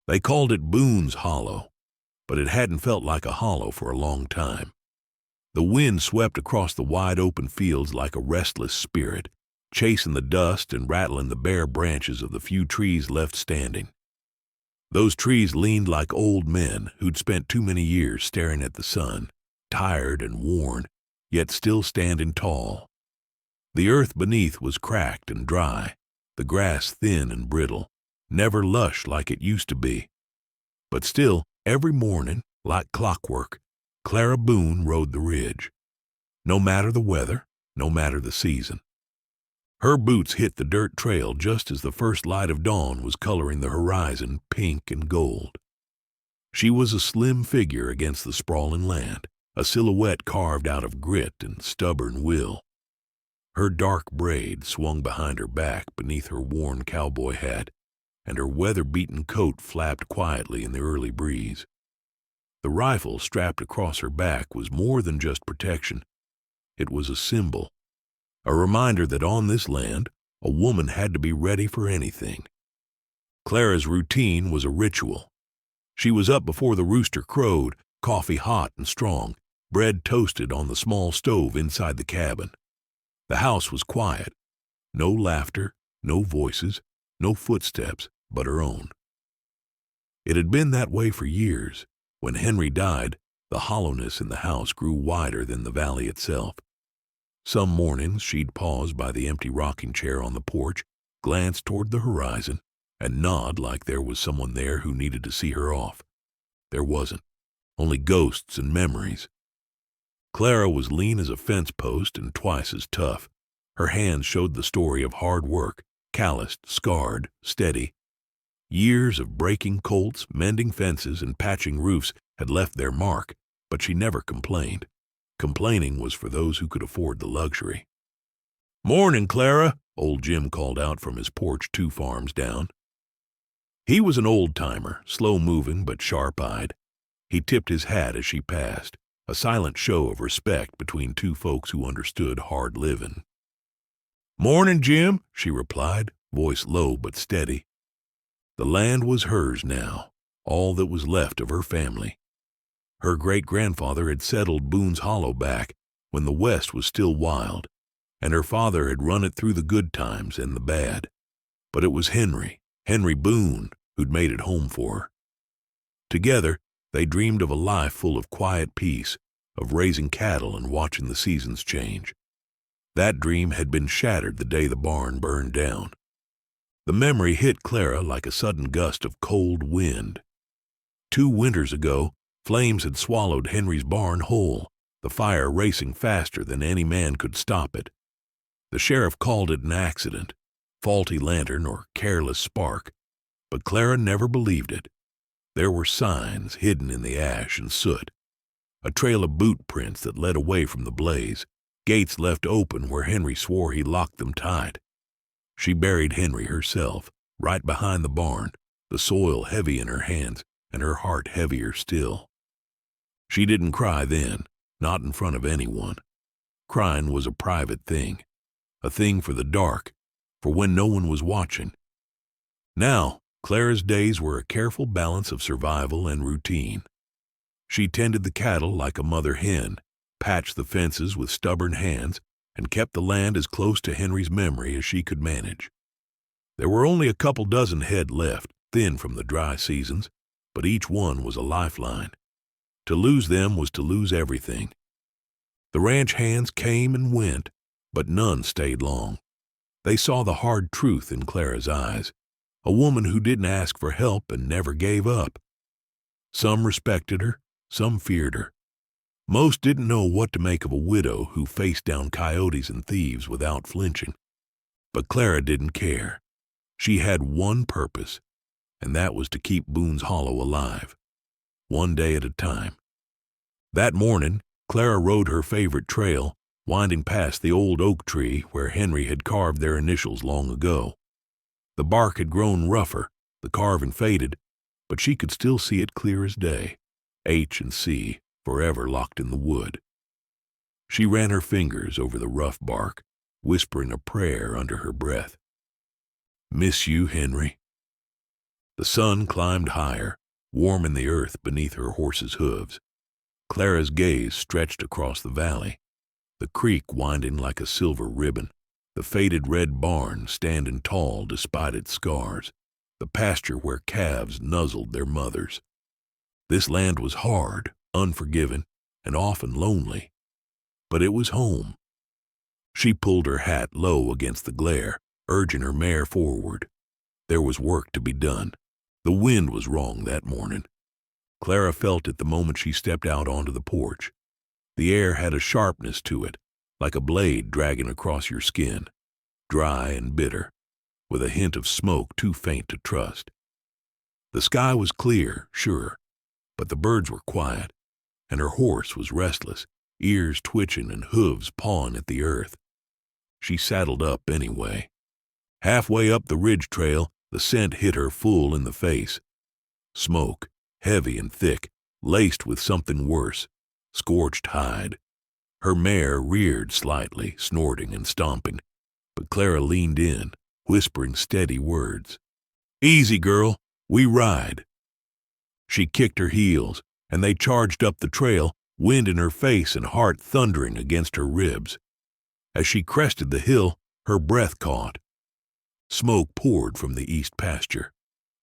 They called it Boone's Hollow, but it hadn't felt like a hollow for a long time. The wind swept across the wide open fields like a restless spirit, chasing the dust and rattling the bare branches of the few trees left standing. Those trees leaned like old men who'd spent too many years staring at the sun, tired and worn, yet still standing tall. The earth beneath was cracked and dry, the grass thin and brittle, never lush like it used to be. But still, every morning, like clockwork, Clara Boone rode the ridge. No matter the weather, no matter the season. Her boots hit the dirt trail just as the first light of dawn was coloring the horizon pink and gold. She was a slim figure against the sprawling land, a silhouette carved out of grit and stubborn will. Her dark braid swung behind her back beneath her worn cowboy hat, and her weather-beaten coat flapped quietly in the early breeze. The rifle strapped across her back was more than just protection. It was a symbol, a reminder that on this land, a woman had to be ready for anything. Clara's routine was a ritual. She was up before the rooster crowed, coffee hot and strong, bread toasted on the small stove inside the cabin. The house was quiet. No laughter, no voices, no footsteps but her own. It had been that way for years. When Henry died, the hollowness in the house grew wider than the valley itself. Some mornings she'd pause by the empty rocking chair on the porch, glance toward the horizon, and nod like there was someone there who needed to see her off. There wasn't, only ghosts and memories. Clara was lean as a fence post and twice as tough. Her hands showed the story of hard work, calloused, scarred, steady. Years of breaking colts, mending fences, and patching roofs had left their mark, but she never complained. Complaining was for those who could afford the luxury. "Morning, Clara," old Jim called out from his porch 2 farms down. He was an old-timer, slow-moving but sharp-eyed. He tipped his hat as she passed, a silent show of respect between 2 folks who understood hard living. "Morning, Jim," she replied, voice low but steady. The land was hers now, all that was left of her family. Her great-grandfather had settled Boone's Hollow back when the West was still wild, and her father had run it through the good times and the bad. But it was Henry Boone, who'd made it home for her. Together, they dreamed of a life full of quiet peace, of raising cattle and watching the seasons change. That dream had been shattered the day the barn burned down. The memory hit Clara like a sudden gust of cold wind. 2 winters ago, flames had swallowed Henry's barn whole, the fire racing faster than any man could stop it. The sheriff called it an accident, faulty lantern or careless spark, but Clara never believed it. There were signs hidden in the ash and soot, a trail of boot prints that led away from the blaze, gates left open where Henry swore he locked them tight. She buried Henry herself, right behind the barn, the soil heavy in her hands and her heart heavier still. She didn't cry then, not in front of anyone. Crying was a private thing, a thing for the dark, for when no one was watching. Now, Clara's days were a careful balance of survival and routine. She tended the cattle like a mother hen, patched the fences with stubborn hands, and kept the land as close to Henry's memory as she could manage. There were only a couple dozen head left, thin from the dry seasons, but each one was a lifeline. To lose them was to lose everything. The ranch hands came and went, but none stayed long. They saw the hard truth in Clara's eyes, a woman who didn't ask for help and never gave up. Some respected her, some feared her. Most didn't know what to make of a widow who faced down coyotes and thieves without flinching. But Clara didn't care. She had one purpose, and that was to keep Boone's Hollow alive, one day at a time. That morning, Clara rode her favorite trail, winding past the old oak tree where Henry had carved their initials long ago. The bark had grown rougher, the carving faded, but she could still see it clear as day, H and C, forever locked in the wood. She ran her fingers over the rough bark, whispering a prayer under her breath. "Miss you, Henry." The sun climbed higher, warming the earth beneath her horse's hooves. Clara's gaze stretched across the valley, the creek winding like a silver ribbon, the faded red barn standing tall despite its scars, the pasture where calves nuzzled their mothers. This land was hard, unforgiving, and often lonely, but it was home. She pulled her hat low against the glare, urging her mare forward. There was work to be done. The wind was wrong that morning. Clara felt it the moment she stepped out onto the porch. The air had a sharpness to it, like a blade dragging across your skin, dry and bitter, with a hint of smoke too faint to trust. The sky was clear, sure, but the birds were quiet, and her horse was restless, ears twitching and hooves pawing at the earth. She saddled up anyway. Halfway up the ridge trail, the scent hit her full in the face. Smoke, heavy and thick, laced with something worse, scorched hide. Her mare reared slightly, snorting and stomping, but Clara leaned in, whispering steady words. "Easy, girl, we ride." She kicked her heels, and they charged up the trail, wind in her face and heart thundering against her ribs. As she crested the hill, her breath caught. Smoke poured from the east pasture,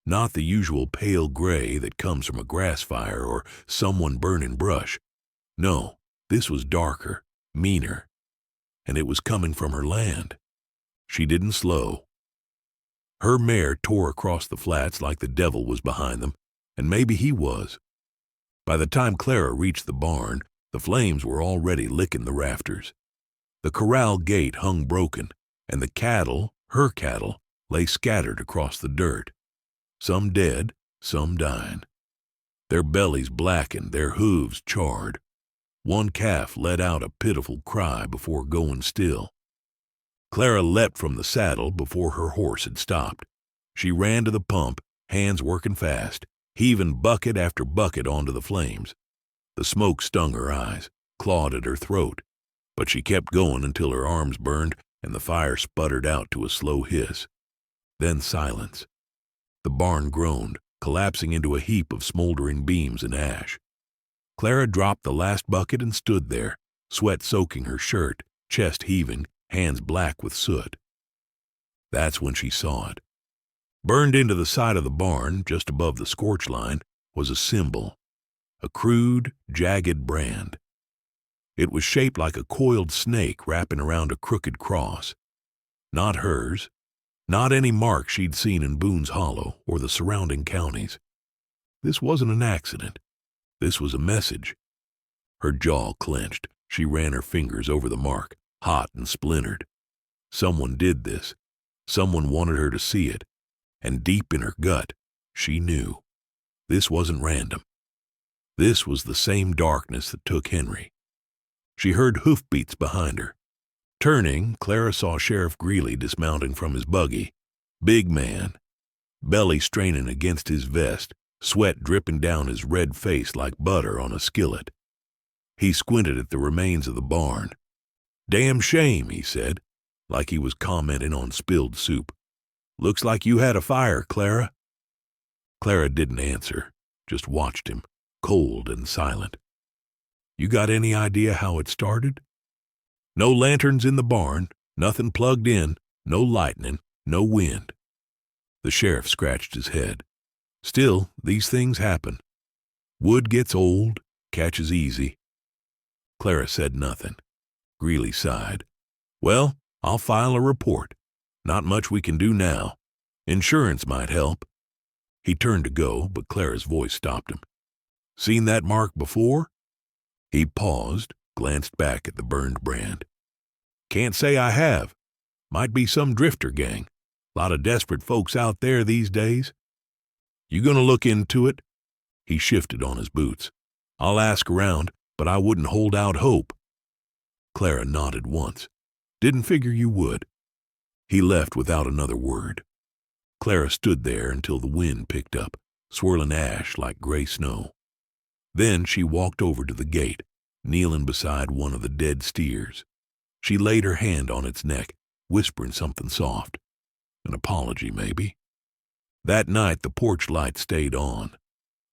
not the usual pale gray that comes from a grass fire or someone burning brush. No, this was darker, meaner, and it was coming from her land. She didn't slow. Her mare tore across the flats like the devil was behind them, and maybe he was. By the time Clara reached the barn, the flames were already licking the rafters. The corral gate hung broken, and the cattle, her cattle, lay scattered across the dirt. Some dead, some dying. Their bellies blackened, their hooves charred. One calf let out a pitiful cry before going still. Clara leapt from the saddle before her horse had stopped. She ran to the pump, hands working fast, heaving bucket after bucket onto the flames. The smoke stung her eyes, clawed at her throat, but she kept going until her arms burned and the fire sputtered out to a slow hiss. Then silence. The barn groaned, collapsing into a heap of smoldering beams and ash. Clara dropped the last bucket and stood there, sweat soaking her shirt, chest heaving, hands black with soot. That's when she saw it. Burned into the side of the barn, just above the scorch line, was a symbol, a crude, jagged brand. It was shaped like a coiled snake wrapping around a crooked cross. Not hers, not any mark she'd seen in Boone's Hollow or the surrounding counties. This wasn't an accident. This was a message. Her jaw clenched. She ran her fingers over the mark, hot and splintered. Someone did this. Someone wanted her to see it. And deep in her gut, she knew. This wasn't random. This was the same darkness that took Henry. She heard hoofbeats behind her. Turning, Clara saw Sheriff Greeley dismounting from his buggy. Big man, belly straining against his vest, sweat dripping down his red face like butter on a skillet. He squinted at the remains of the barn. "Damn shame," he said, like he was commenting on spilled soup. "Looks like you had a fire, Clara." Clara didn't answer, just watched him, cold and silent. "You got any idea how it started?" "No lanterns in the barn, nothing plugged in, no lightning, no wind." The sheriff scratched his head. "Still, these things happen. Wood gets old, catches easy." Clara said nothing. Greeley sighed. "Well, I'll file a report. Not much we can do now. Insurance might help." He turned to go, but Clara's voice stopped him. "Seen that mark before?" He paused, glanced back at the burned brand. "Can't say I have. Might be some drifter gang. Lot of desperate folks out there these days. You gonna look into it?" He shifted on his boots. "I'll ask around, but I wouldn't hold out hope." Clara nodded once. "Didn't figure you would." He left without another word. Clara stood there until the wind picked up, swirling ash like gray snow. Then she walked over to the gate, kneeling beside one of the dead steers. She laid her hand on its neck, whispering something soft. An apology, maybe. That night the porch light stayed on.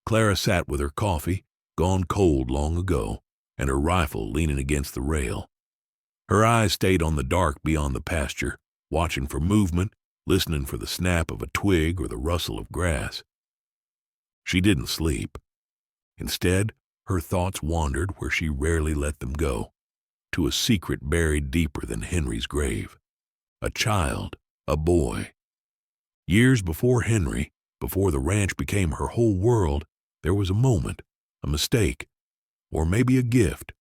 Clara sat with her coffee, gone cold long ago, and her rifle leaning against the rail. Her eyes stayed on the dark beyond the pasture, watching for movement, listening for the snap of a twig or the rustle of grass. She didn't sleep. Instead, her thoughts wandered where she rarely let them go, to a secret buried deeper than Henry's grave. A child, a boy. Years before Henry, before the ranch became her whole world, there was a moment, a mistake, or maybe a gift.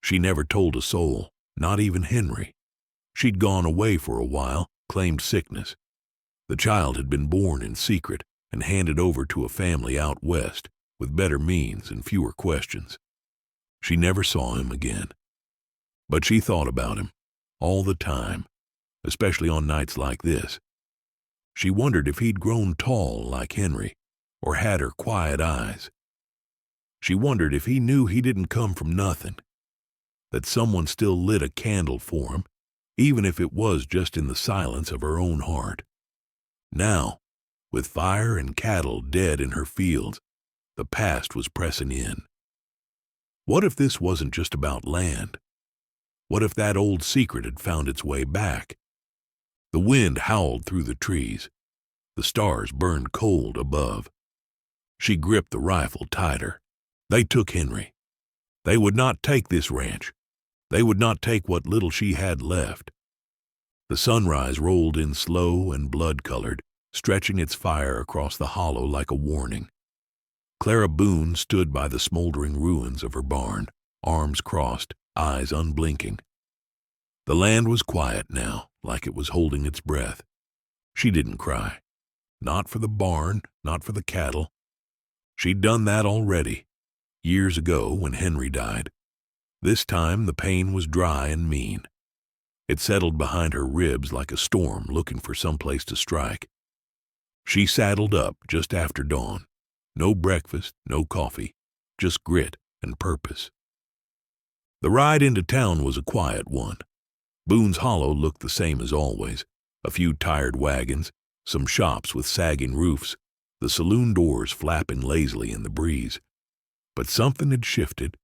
She never told a soul, not even Henry. She'd gone away for a while, claimed sickness. The child had been born in secret and handed over to a family out west with better means and fewer questions. She never saw him again. But she thought about him all the time, especially on nights like this. She wondered if he'd grown tall like Henry, or had her quiet eyes. She wondered if he knew he didn't come from nothing, that someone still lit a candle for him, even if it was just in the silence of her own heart. Now, with fire and cattle dead in her fields, the past was pressing in. What if this wasn't just about land? What if that old secret had found its way back? The wind howled through the trees. The stars burned cold above. She gripped the rifle tighter. They took Henry. They would not take this ranch. They would not take what little she had left. The sunrise rolled in slow and blood-colored, stretching its fire across the hollow like a warning. Clara Boone stood by the smoldering ruins of her barn, arms crossed, eyes unblinking. The land was quiet now, like it was holding its breath. She didn't cry. Not for the barn, not for the cattle. She'd done that already, years ago when Henry died. This time the pain was dry and mean. It settled behind her ribs like a storm looking for some place to strike. She saddled up just after dawn. No breakfast, no coffee, just grit and purpose. The ride into town was a quiet one. Boone's Hollow looked the same as always. A few tired wagons, some shops with sagging roofs, the saloon doors flapping lazily in the breeze. But something had shifted.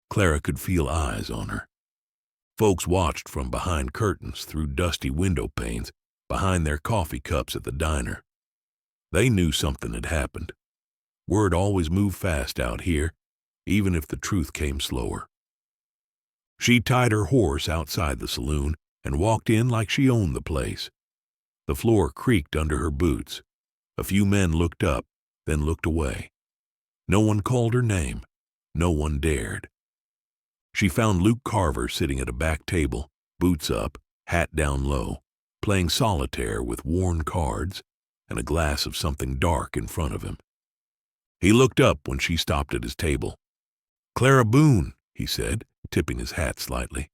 Clara could feel eyes on her. Folks watched from behind curtains through dusty window panes, behind their coffee cups at the diner. They knew something had happened. Word always moved fast out here, even if the truth came slower. She tied her horse outside the saloon and walked in like she owned the place. The floor creaked under her boots. A few men looked up, then looked away. No one called her name. No one dared. She found Luke Carver sitting at a back table, boots up, hat down low, playing solitaire with worn cards and a glass of something dark in front of him. He looked up when she stopped at his table. "Clara Boone," he said, tipping his hat slightly.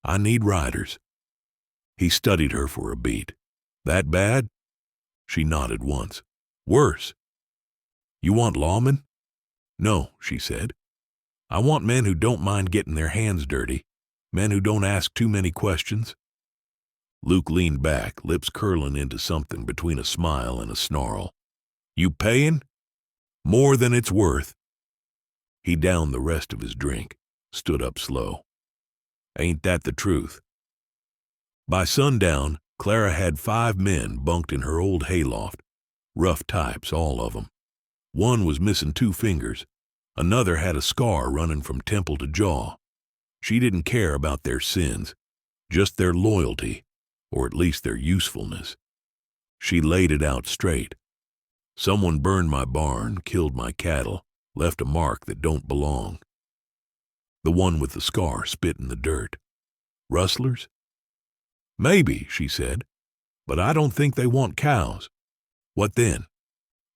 "I need riders." He studied her for a beat. "That bad?" She nodded once. "Worse." "You want lawmen?" "No," she said. "I want men who don't mind getting their hands dirty, men who don't ask too many questions." Luke leaned back, lips curling into something between a smile and a snarl. "You payin'?" "More than it's worth." He downed the rest of his drink, stood up slow. "Ain't that the truth?" By sundown, Clara had 5 men bunked in her old hayloft. Rough types, all of them. One was missing 2 fingers. Another had a scar running from temple to jaw. She didn't care about their sins, just their loyalty, or at least their usefulness. She laid it out straight. "Someone burned my barn, killed my cattle, left a mark that don't belong." The one with the scar spit in the dirt. "Rustlers?" "Maybe," she said, "but I don't think they want cows." "What then?"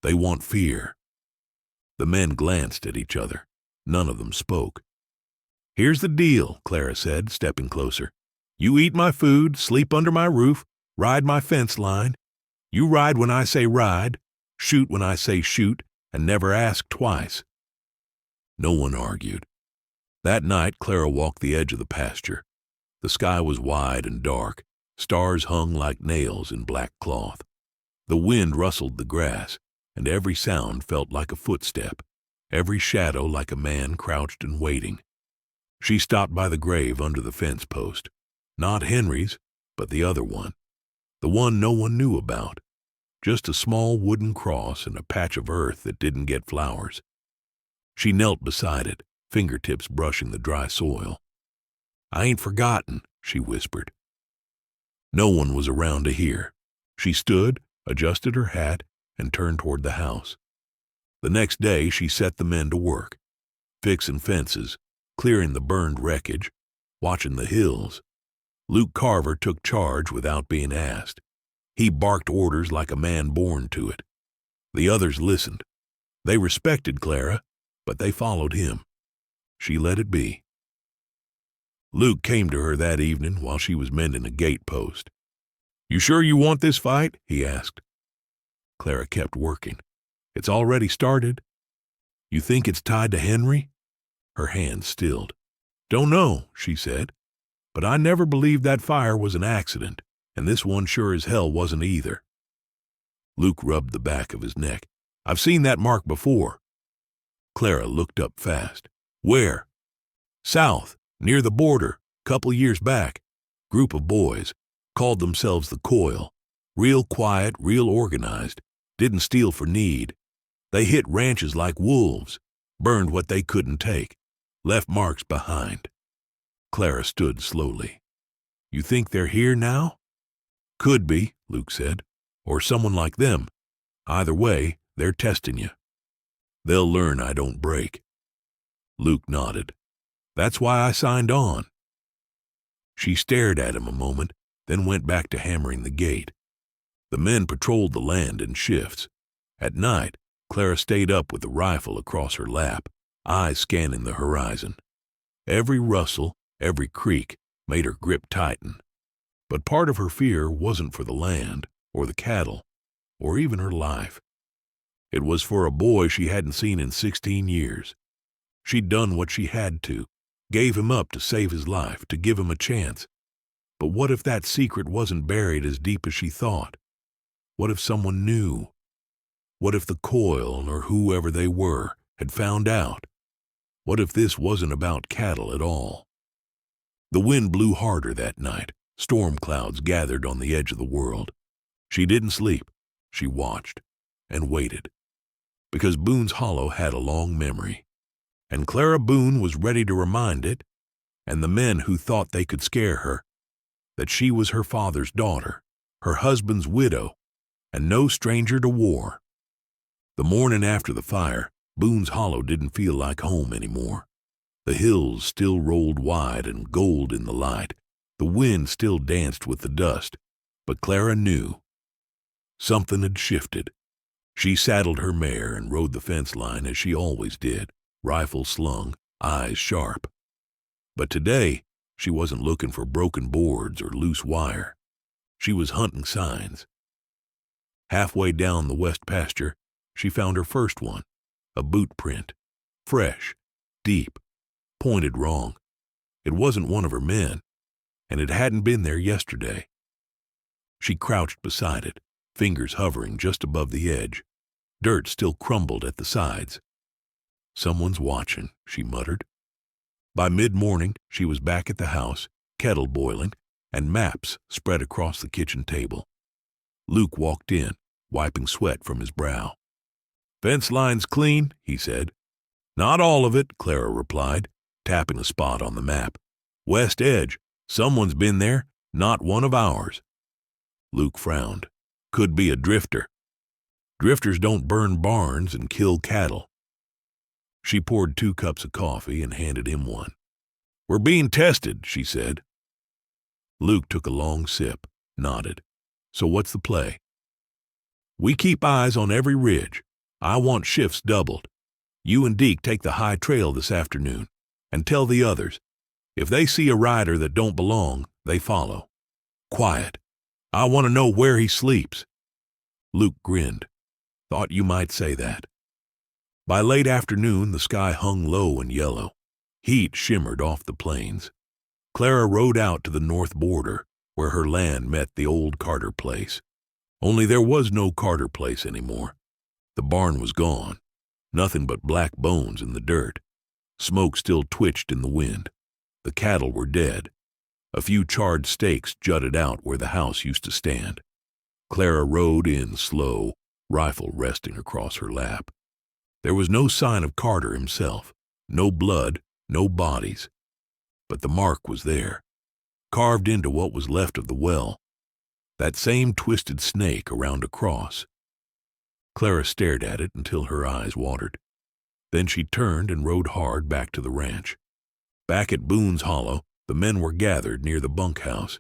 "They want fear." The men glanced at each other. None of them spoke. "Here's the deal," Clara said, stepping closer. "You eat my food, sleep under my roof, ride my fence line. You ride when I say ride, shoot when I say shoot, and never ask twice." No one argued. That night, Clara walked the edge of the pasture. The sky was wide and dark. Stars hung like nails in black cloth. The wind rustled the grass, and every sound felt like a footstep, every shadow like a man crouched and waiting. She stopped by the grave under the fence post. Not Henry's, but the other one. The one no one knew about. Just a small wooden cross and a patch of earth that didn't get flowers. She knelt beside it, fingertips brushing the dry soil. "I ain't forgotten," she whispered. No one was around to hear. She stood, adjusted her hat, and turned toward the house. The next day she set the men to work, fixing fences, clearing the burned wreckage, watching the hills. Luke Carver took charge without being asked. He barked orders like a man born to it. The others listened. They respected Clara, but they followed him. She let it be. Luke came to her that evening while she was mending a gate post. "You sure you want this fight?" he asked. Clara kept working. "It's already started." "You think it's tied to Henry?" Her hands stilled. "Don't know," she said. "But I never believed that fire was an accident, and this one sure as hell wasn't either." Luke rubbed the back of his neck. "I've seen that mark before." Clara looked up fast. "Where?" "South, near the border, couple years back. Group of boys, called themselves the Coil. Real quiet, real organized, didn't steal for need. They hit ranches like wolves, burned what they couldn't take, left marks behind." Clara stood slowly. "You think they're here now?" "Could be," Luke said, "or someone like them. Either way, they're testing you. They'll learn I don't break." Luke nodded. "That's why I signed on." She stared at him a moment, then went back to hammering the gate. The men patrolled the land in shifts. At night, Clara stayed up with a rifle across her lap, eyes scanning the horizon. Every rustle, every creak made her grip tighten. But part of her fear wasn't for the land, or the cattle, or even her life. It was for a boy she hadn't seen in 16 years. She'd done what she had to, gave him up to save his life, to give him a chance. But what if that secret wasn't buried as deep as she thought? What if someone knew? What if the Coil, or whoever they were, had found out? What if this wasn't about cattle at all? The wind blew harder that night. Storm clouds gathered on the edge of the world. She didn't sleep. She watched and waited. Because Boone's Hollow had a long memory. And Clara Boone was ready to remind it, and the men who thought they could scare her, that she was her father's daughter, her husband's widow, and no stranger to war. The morning after the fire, Boone's Hollow didn't feel like home anymore. The hills still rolled wide and gold in the light. The wind still danced with the dust, but Clara knew. Something had shifted. She saddled her mare and rode the fence line as she always did, rifle slung, eyes sharp. But today, she wasn't looking for broken boards or loose wire. She was hunting signs. Halfway down the west pasture, she found her first one, a boot print, fresh, deep, pointed wrong. It wasn't one of her men, and it hadn't been there yesterday. She crouched beside it, fingers hovering just above the edge. Dirt still crumbled at the sides. "Someone's watching," she muttered. By mid-morning, she was back at the house, kettle boiling, and maps spread across the kitchen table. Luke walked in, wiping sweat from his brow. "Fence line's clean," he said. "Not all of it," Clara replied, tapping a spot on the map. "West edge. Someone's been there, not one of ours." Luke frowned. "Could be a drifter. Drifters don't burn barns and kill cattle." She poured 2 cups of coffee and handed him one. "We're being tested," she said. Luke took a long sip, nodded. "So what's the play?" "We keep eyes on every ridge. I want shifts doubled. You and Deke take the high trail this afternoon, and tell the others. If they see a rider that don't belong, they follow. Quiet. I want to know where he sleeps." Luke grinned. "Thought you might say that." By late afternoon, the sky hung low and yellow. Heat shimmered off the plains. Clara rode out to the north border, where her land met the old Carter place. Only there was no Carter place anymore. The barn was gone. Nothing but black bones in the dirt. Smoke still twitched in the wind. The cattle were dead. A few charred stakes jutted out where the house used to stand. Clara rode in slow, rifle resting across her lap. There was no sign of Carter himself. No blood, no bodies. But the mark was there, carved into what was left of the well. That same twisted snake around a cross. Clara stared at it until her eyes watered. Then she turned and rode hard back to the ranch. Back at Boone's Hollow, the men were gathered near the bunkhouse.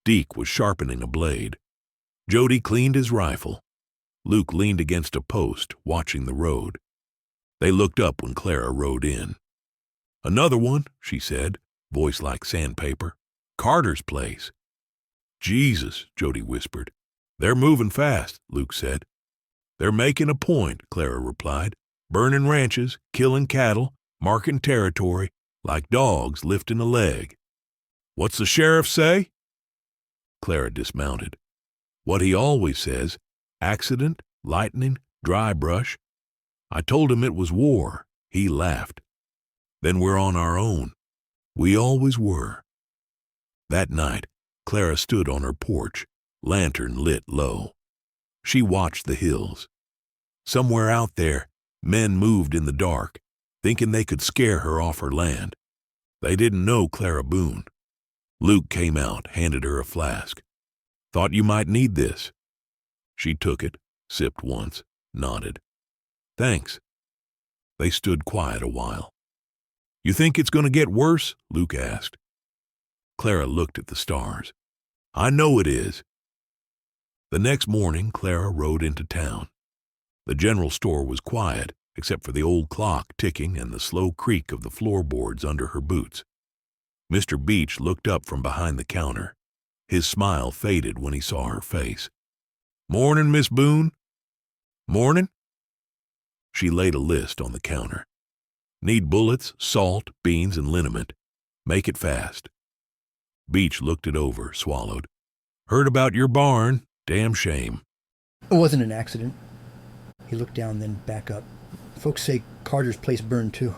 Deke was sharpening a blade. Jody cleaned his rifle. Luke leaned against a post, watching the road. They looked up when Clara rode in. "Another one," she said, voice like sandpaper. "Carter's place." "Jesus," Jody whispered. "They're moving fast," Luke said. "They're making a point," Clara replied. "Burning ranches, killing cattle, marking territory, like dogs lifting a leg." "What's the sheriff say?" Clara dismounted. "What he always says, accident, lightning, dry brush. I told him it was war. He laughed. Then we're on our own. We always were." That night, Clara stood on her porch, lantern lit low. She watched the hills. Somewhere out there, men moved in the dark, thinking they could scare her off her land. They didn't know Clara Boone. Luke came out, handed her a flask. "Thought you might need this." She took it, sipped once, nodded. "Thanks." They stood quiet a while. "You think it's going to get worse?" Luke asked. Clara looked at the stars. "I know it is." The next morning, Clara rode into town. The general store was quiet, except for the old clock ticking and the slow creak of the floorboards under her boots. Mr. Beach looked up from behind the counter. His smile faded when he saw her face. "Morning, Miss Boone." "Morning." She laid a list on the counter. "Need bullets, salt, beans, and liniment. Make it fast." Beach looked it over, swallowed. "Heard about your barn. Damn shame." It wasn't an accident. He looked down, then back up. "Folks say Carter's place burned too."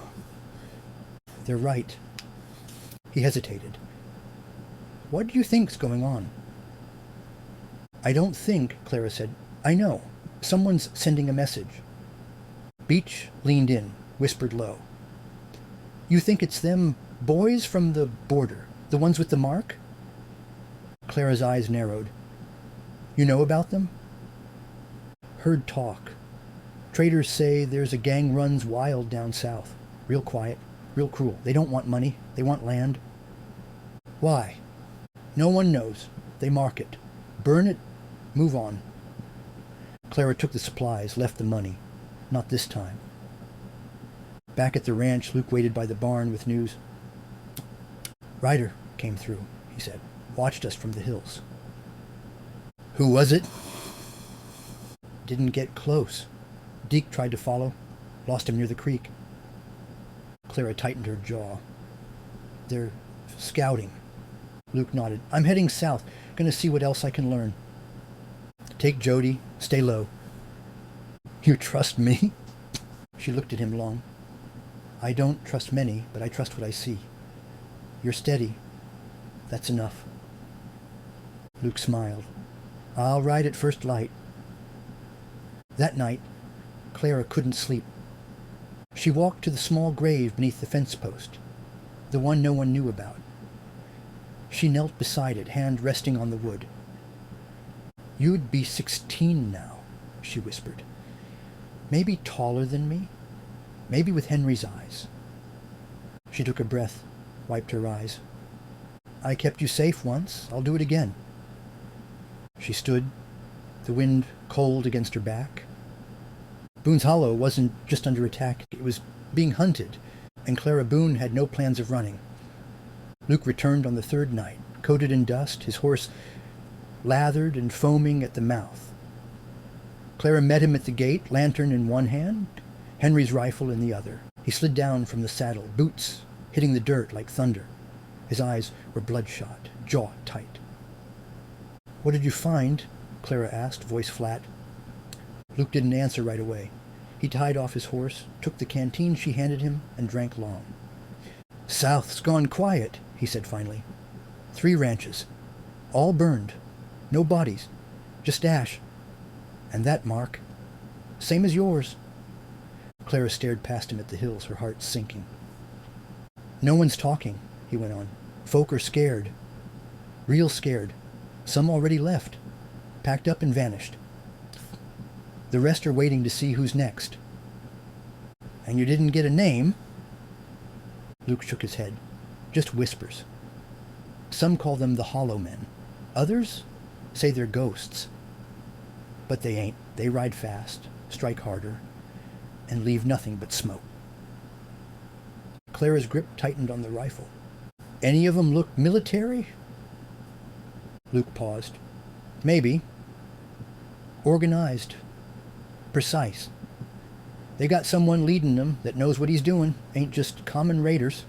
"They're right." He hesitated. "What do you think's going on?" "I don't think," Clara said. "I know. Someone's sending a message." Beach leaned in, whispered low. "You think it's them boys from the border, the ones with the mark?" Clara's eyes narrowed. "You know about them?" "Heard talk. Traders say there's a gang runs wild down south. Real quiet, real cruel. They don't want money. They want land." "Why?" "No one knows. They mark it. Burn it. Move on." Clara took the supplies, left the money. Not this time. Back at the ranch, Luke waited by the barn with news. "Ryder came through," he said. "Watched us from the hills." "Who was it?" "Didn't get close. Deke tried to follow. Lost him near the creek." Clara tightened her jaw. "They're scouting." Luke nodded. "I'm heading south. Gonna see what else I can learn." "Take Jody. Stay low." "You trust me?" She looked at him long. "I don't trust many, but I trust what I see. You're steady. That's enough." Luke smiled. "I'll ride at first light." That night, Clara couldn't sleep. She walked to the small grave beneath the fence post, the one no one knew about. She knelt beside it, hand resting on the wood. "You'd be 16 now," she whispered. "Maybe taller than me. Maybe with Henry's eyes." She took a breath, wiped her eyes. "I kept you safe once. I'll do it again." She stood, the wind cold against her back. Boone's Hollow wasn't just under attack. It was being hunted, and Clara Boone had no plans of running. Luke returned on the third night, coated in dust, his horse lathered and foaming at the mouth. Clara met him at the gate, lantern in one hand, Henry's rifle in the other. He slid down from the saddle, boots hitting the dirt like thunder. His eyes were bloodshot, jaw tight. "What did you find?" Clara asked, voice flat. Luke didn't answer right away. He tied off his horse, took the canteen she handed him, and drank long. South's gone quiet, he said finally. 3 ranches. All burned. No bodies. Just ash. And that mark. Same as yours. Clara stared past him at the hills, her heart sinking. No one's talking, he went on. Folk are scared. Real scared. Some already left. Packed up and vanished. The rest are waiting to see who's next. And you didn't get a name? Luke shook his head. Just whispers. Some call them the Hollow Men. Others say they're ghosts. But they ain't. They ride fast, strike harder, and leave nothing but smoke. Clara's grip tightened on the rifle. Any of them look military? Luke paused. Maybe. Organized. Precise. They got someone leading them that knows what he's doing. Ain't just common raiders.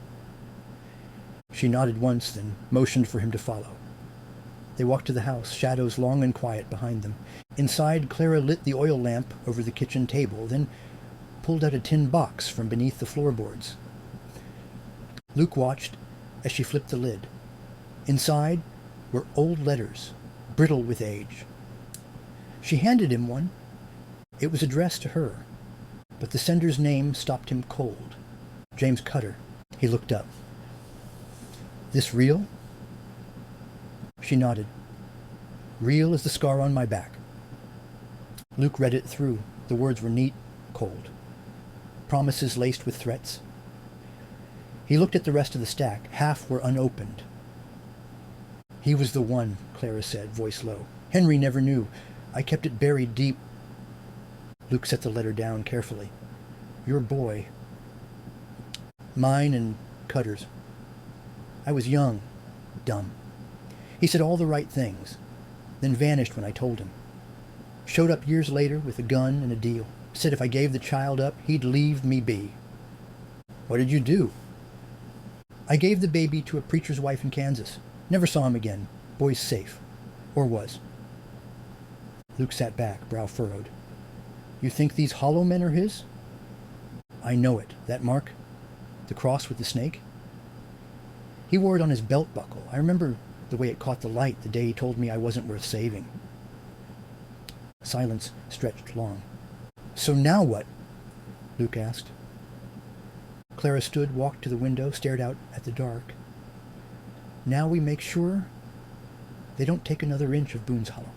She nodded once, then motioned for him to follow. They walked to the house, shadows long and quiet behind them. Inside, Clara lit the oil lamp over the kitchen table, then pulled out a tin box from beneath the floorboards. Luke watched as she flipped the lid. Inside were old letters, brittle with age. She handed him one. It was addressed to her, but the sender's name stopped him cold. James Cutter. He looked up. This real? She nodded. Real as the scar on my back. Luke read it through. The words were neat, cold. Promises laced with threats. He looked at the rest of the stack. Half were unopened. He was the one, Clara said, voice low. Henry never knew. I kept it buried deep. Luke set the letter down carefully. Your boy. Mine and Cutter's. I was young, dumb. He said all the right things, then vanished when I told him. Showed up years later with a gun and a deal. Said if I gave the child up, he'd leave me be. What did you do? I gave the baby to a preacher's wife in Kansas. Never saw him again. Boy's safe. Or was. Luke sat back, brow furrowed. You think these Hollow Men are his? I know it. That mark? The cross with the snake? He wore it on his belt buckle. I remember the way it caught the light the day he told me I wasn't worth saving. Silence stretched long. So now what? Luke asked. Clara stood, walked to the window, stared out at the dark. Now we make sure they don't take another inch of Boone's Hollow.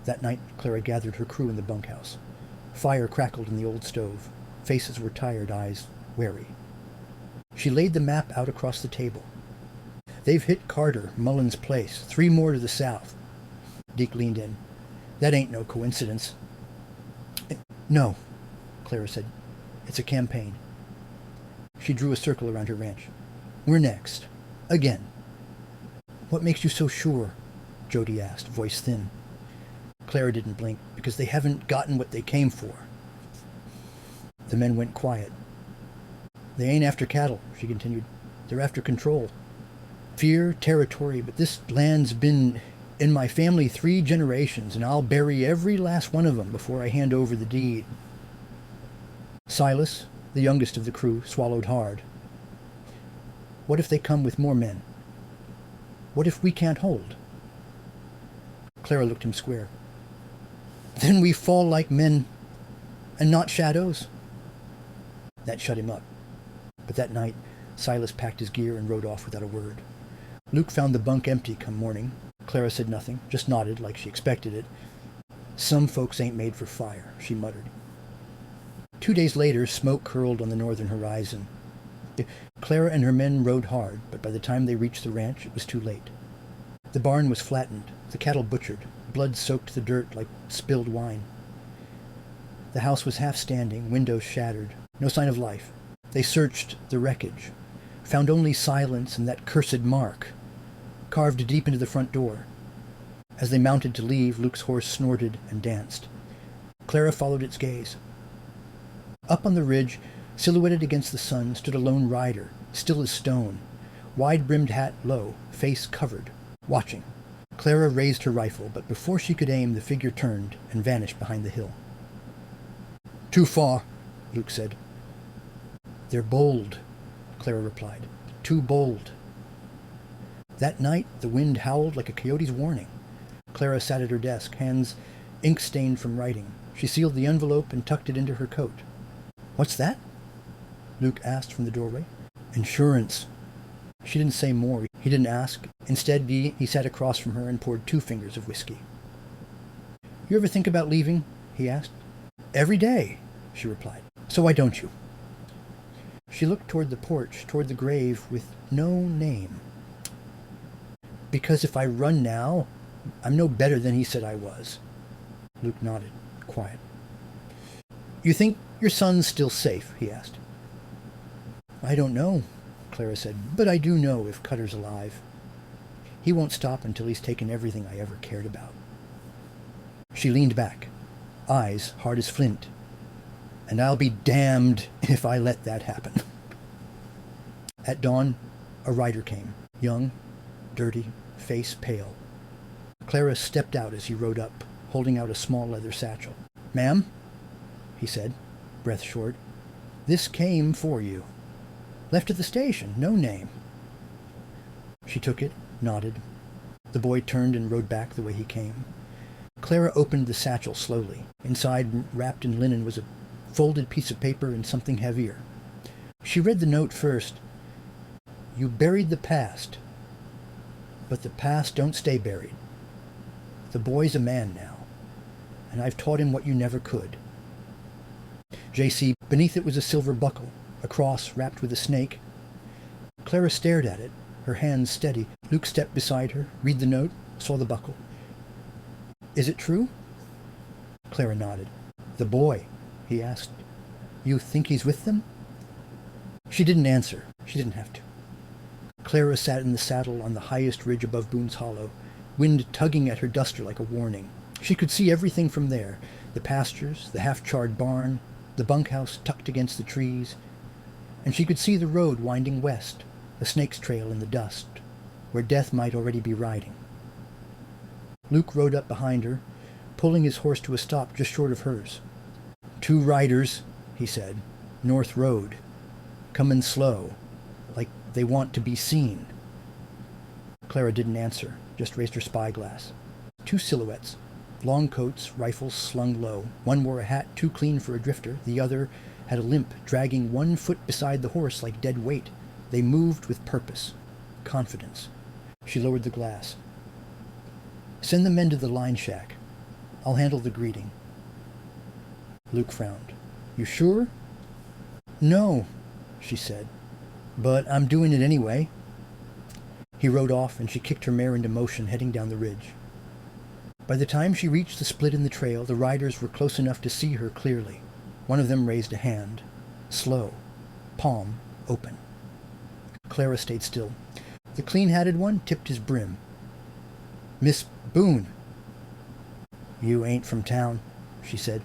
That night, Clara gathered her crew in the bunkhouse. Fire crackled in the old stove. Faces were tired, eyes wary. She laid the map out across the table. They've hit Carter, Mullen's place, 3 more to the south. Deke leaned in. That ain't no coincidence. No, Clara said. It's a campaign. She drew a circle around her ranch. We're next. Again. What makes you so sure? Jody asked, voice thin. Clara didn't blink, because they haven't gotten what they came for. The men went quiet. They ain't after cattle, she continued. They're after control. Fear, territory, but this land's been in my family 3 generations, and I'll bury every last one of them before I hand over the deed. Silas, the youngest of the crew, swallowed hard. What if they come with more men? What if we can't hold? Clara looked him square. Then we fall like men, and not shadows. That shut him up. But that night, Silas packed his gear and rode off without a word. Luke found the bunk empty come morning. Clara said nothing, just nodded like she expected it. Some folks ain't made for fire, she muttered. 2 days later, smoke curled on the northern horizon. Clara and her men rode hard, but by the time they reached the ranch, it was too late. The barn was flattened, the cattle butchered, blood soaked the dirt like spilled wine. The house was half standing, windows shattered, no sign of life. They searched the wreckage, found only silence and that cursed mark, carved deep into the front door. As they mounted to leave, Luke's horse snorted and danced. Clara followed its gaze. Up on the ridge, silhouetted against the sun, stood a lone rider, still as stone, wide-brimmed hat low, face covered, watching. Clara raised her rifle, but before she could aim, the figure turned and vanished behind the hill. "Too far," Luke said. "They're bold," Clara replied. "Too bold." That night, the wind howled like a coyote's warning. Clara sat at her desk, hands ink-stained from writing. She sealed the envelope and tucked it into her coat. "What's that?" Luke asked from the doorway. "Insurance." She didn't say more. He didn't ask. Instead, he sat across from her and poured 2 fingers of whiskey. "You ever think about leaving?" he asked. "Every day," she replied. "So why don't you?" She looked toward the porch, toward the grave with no name. "Because if I run now, I'm no better than he said I was." Luke nodded, quiet. "You think your son's still safe?" he asked. "I don't know," Clara said, "but I do know if Cutter's alive. He won't stop until he's taken everything I ever cared about." She leaned back, eyes hard as flint. "And I'll be damned if I let that happen." At dawn, a rider came, young, dirty, face pale. Clara stepped out as he rode up, holding out a small leather satchel. "Ma'am," he said, breath short, "this came for you. Left at the station, no name." She took it, nodded. The boy turned and rode back the way he came. Clara opened the satchel slowly. Inside, wrapped in linen, was a folded piece of paper and something heavier. She read the note first. "You buried the past, but the past don't stay buried. The boy's a man now, and I've taught him what you never could. J.C." Beneath it was a silver buckle, a cross wrapped with a snake. Clara stared at it, her hands steady. Luke stepped beside her, read the note, saw the buckle. "Is it true?" Clara nodded. "The boy," he asked. "You think he's with them?" She didn't answer. She didn't have to. Clara sat in the saddle on the highest ridge above Boone's Hollow, wind tugging at her duster like a warning. She could see everything from there, the pastures, the half-charred barn, the bunkhouse tucked against the trees, and she could see the road winding west, a snake's trail in the dust, where death might already be riding. Luke rode up behind her, pulling his horse to a stop just short of hers. "2 riders," he said, "North Road, coming slow, like they want to be seen." Clara didn't answer, just raised her spyglass. 2 silhouettes, long coats, rifles slung low. One wore a hat too clean for a drifter. The other had a limp, dragging 1 foot beside the horse like dead weight. They moved with purpose, confidence. She lowered the glass. "Send the men to the line shack. I'll handle the greeting." Luke frowned. "You sure?" "No," she said, "but I'm doing it anyway." He rode off, and she kicked her mare into motion, heading down the ridge. By the time she reached the split in the trail, the riders were close enough to see her clearly. One of them raised a hand, slow, palm open. Clara stayed still. The clean-hatted one tipped his brim. "Miss Boone." "You ain't from town," she said.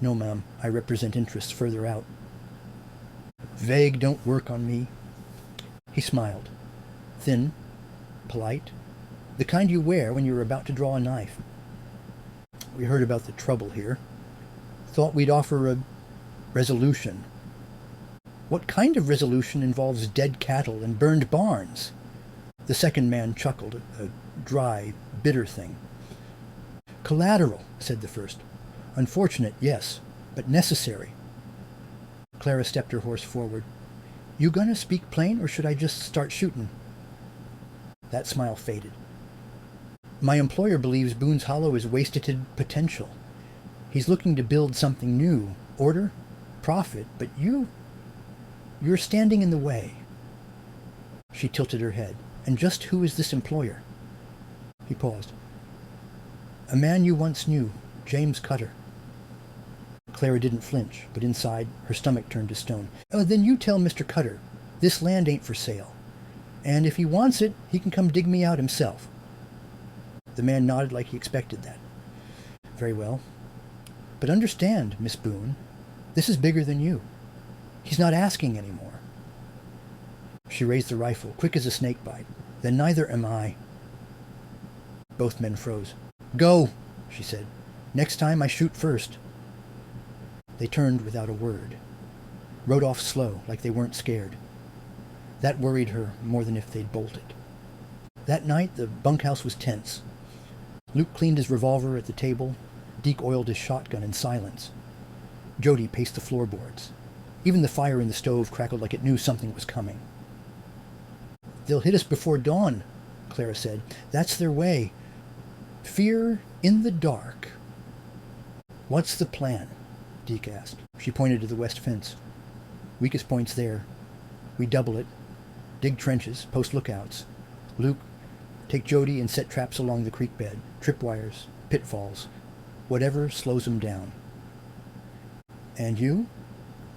"No, ma'am. I represent interests further out." "Vague don't work on me." He smiled. Thin, polite, the kind you wear when you're about to draw a knife. "We heard about the trouble here. Thought we'd offer a resolution." "What kind of resolution involves dead cattle and burned barns?" The second man chuckled, a dry, bitter thing. "Collateral," said the first. "Unfortunate, yes, but necessary." Clara stepped her horse forward. "You gonna speak plain, or should I just start shooting?" That smile faded. "My employer believes Boone's Hollow is wasted potential. He's looking to build something new, order, profit, but you're standing in the way." She tilted her head. "And just who is this employer?" He paused. "A man you once knew, James Cutter." Clara didn't flinch, but inside, her stomach turned to stone. "Oh, then you tell Mr. Cutter, this land ain't for sale. And if he wants it, he can come dig me out himself." The man nodded like he expected that. "Very well. But understand, Miss Boone, this is bigger than you. He's not asking anymore." She raised the rifle, quick as a snake bite. "Then neither am I." Both men froze. "Go," she said. "Next time I shoot first." They turned without a word. Rode off slow, like they weren't scared. That worried her more than if they'd bolted. That night, the bunkhouse was tense. Luke cleaned his revolver at the table. Deke oiled his shotgun in silence. Jody paced the floorboards. Even the fire in the stove crackled like it knew something was coming. "They'll hit us before dawn," Clara said. "That's their way. Fear in the dark." "What's the plan?" Deke asked. She pointed to the west fence. "Weakest point's there. We double it. Dig trenches, post lookouts. Luke, take Jody and set traps along the creek bed. Tripwires, pitfalls. Whatever slows them down." "And you?"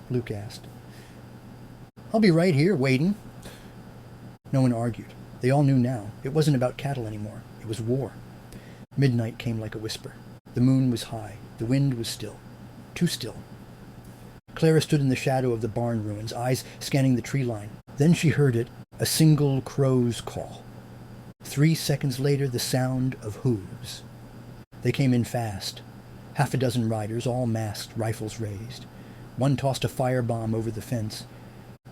Luke asked. "I'll be right here, waiting." No one argued. They all knew now. It wasn't about cattle anymore. It was war. Midnight came like a whisper. The moon was high. The wind was still. Too still. Clara stood in the shadow of the barn ruins, eyes scanning the tree line. Then she heard it, a single crow's call. 3 seconds later, the sound of hooves. They came in fast. 6 riders, all masked, rifles raised. One tossed a firebomb over the fence.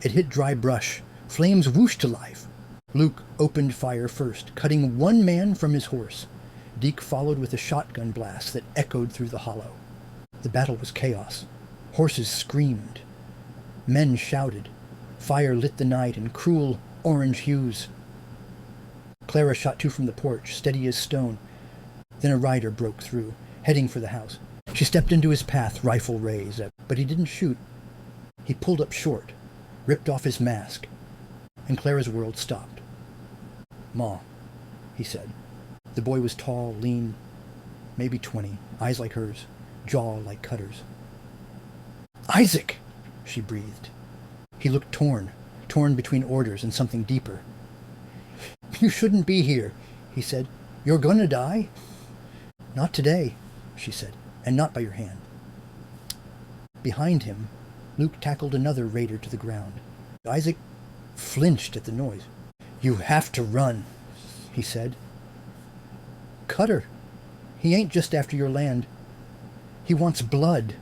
It hit dry brush. Flames whooshed to life. Luke opened fire first, cutting one man from his horse. Deke followed with a shotgun blast that echoed through the hollow. The battle was chaos. Horses screamed. Men shouted. Fire lit the night in cruel orange hues. Clara shot 2 from the porch, steady as stone. Then a rider broke through, heading for the house. She stepped into his path, rifle raised, but he didn't shoot. He pulled up short, ripped off his mask, and Clara's world stopped. "Ma," he said. The boy was tall, lean, maybe 20, eyes like hers, jaw like Cutter's. "Isaac!" she breathed. He looked torn between orders and something deeper. "You shouldn't be here," he said. "You're gonna die." "Not today," she said, "and not by your hand." Behind him, Luke tackled another raider to the ground. Isaac flinched at the noise. "You have to run," he said. "Cutter, he ain't just after your land. He wants blood."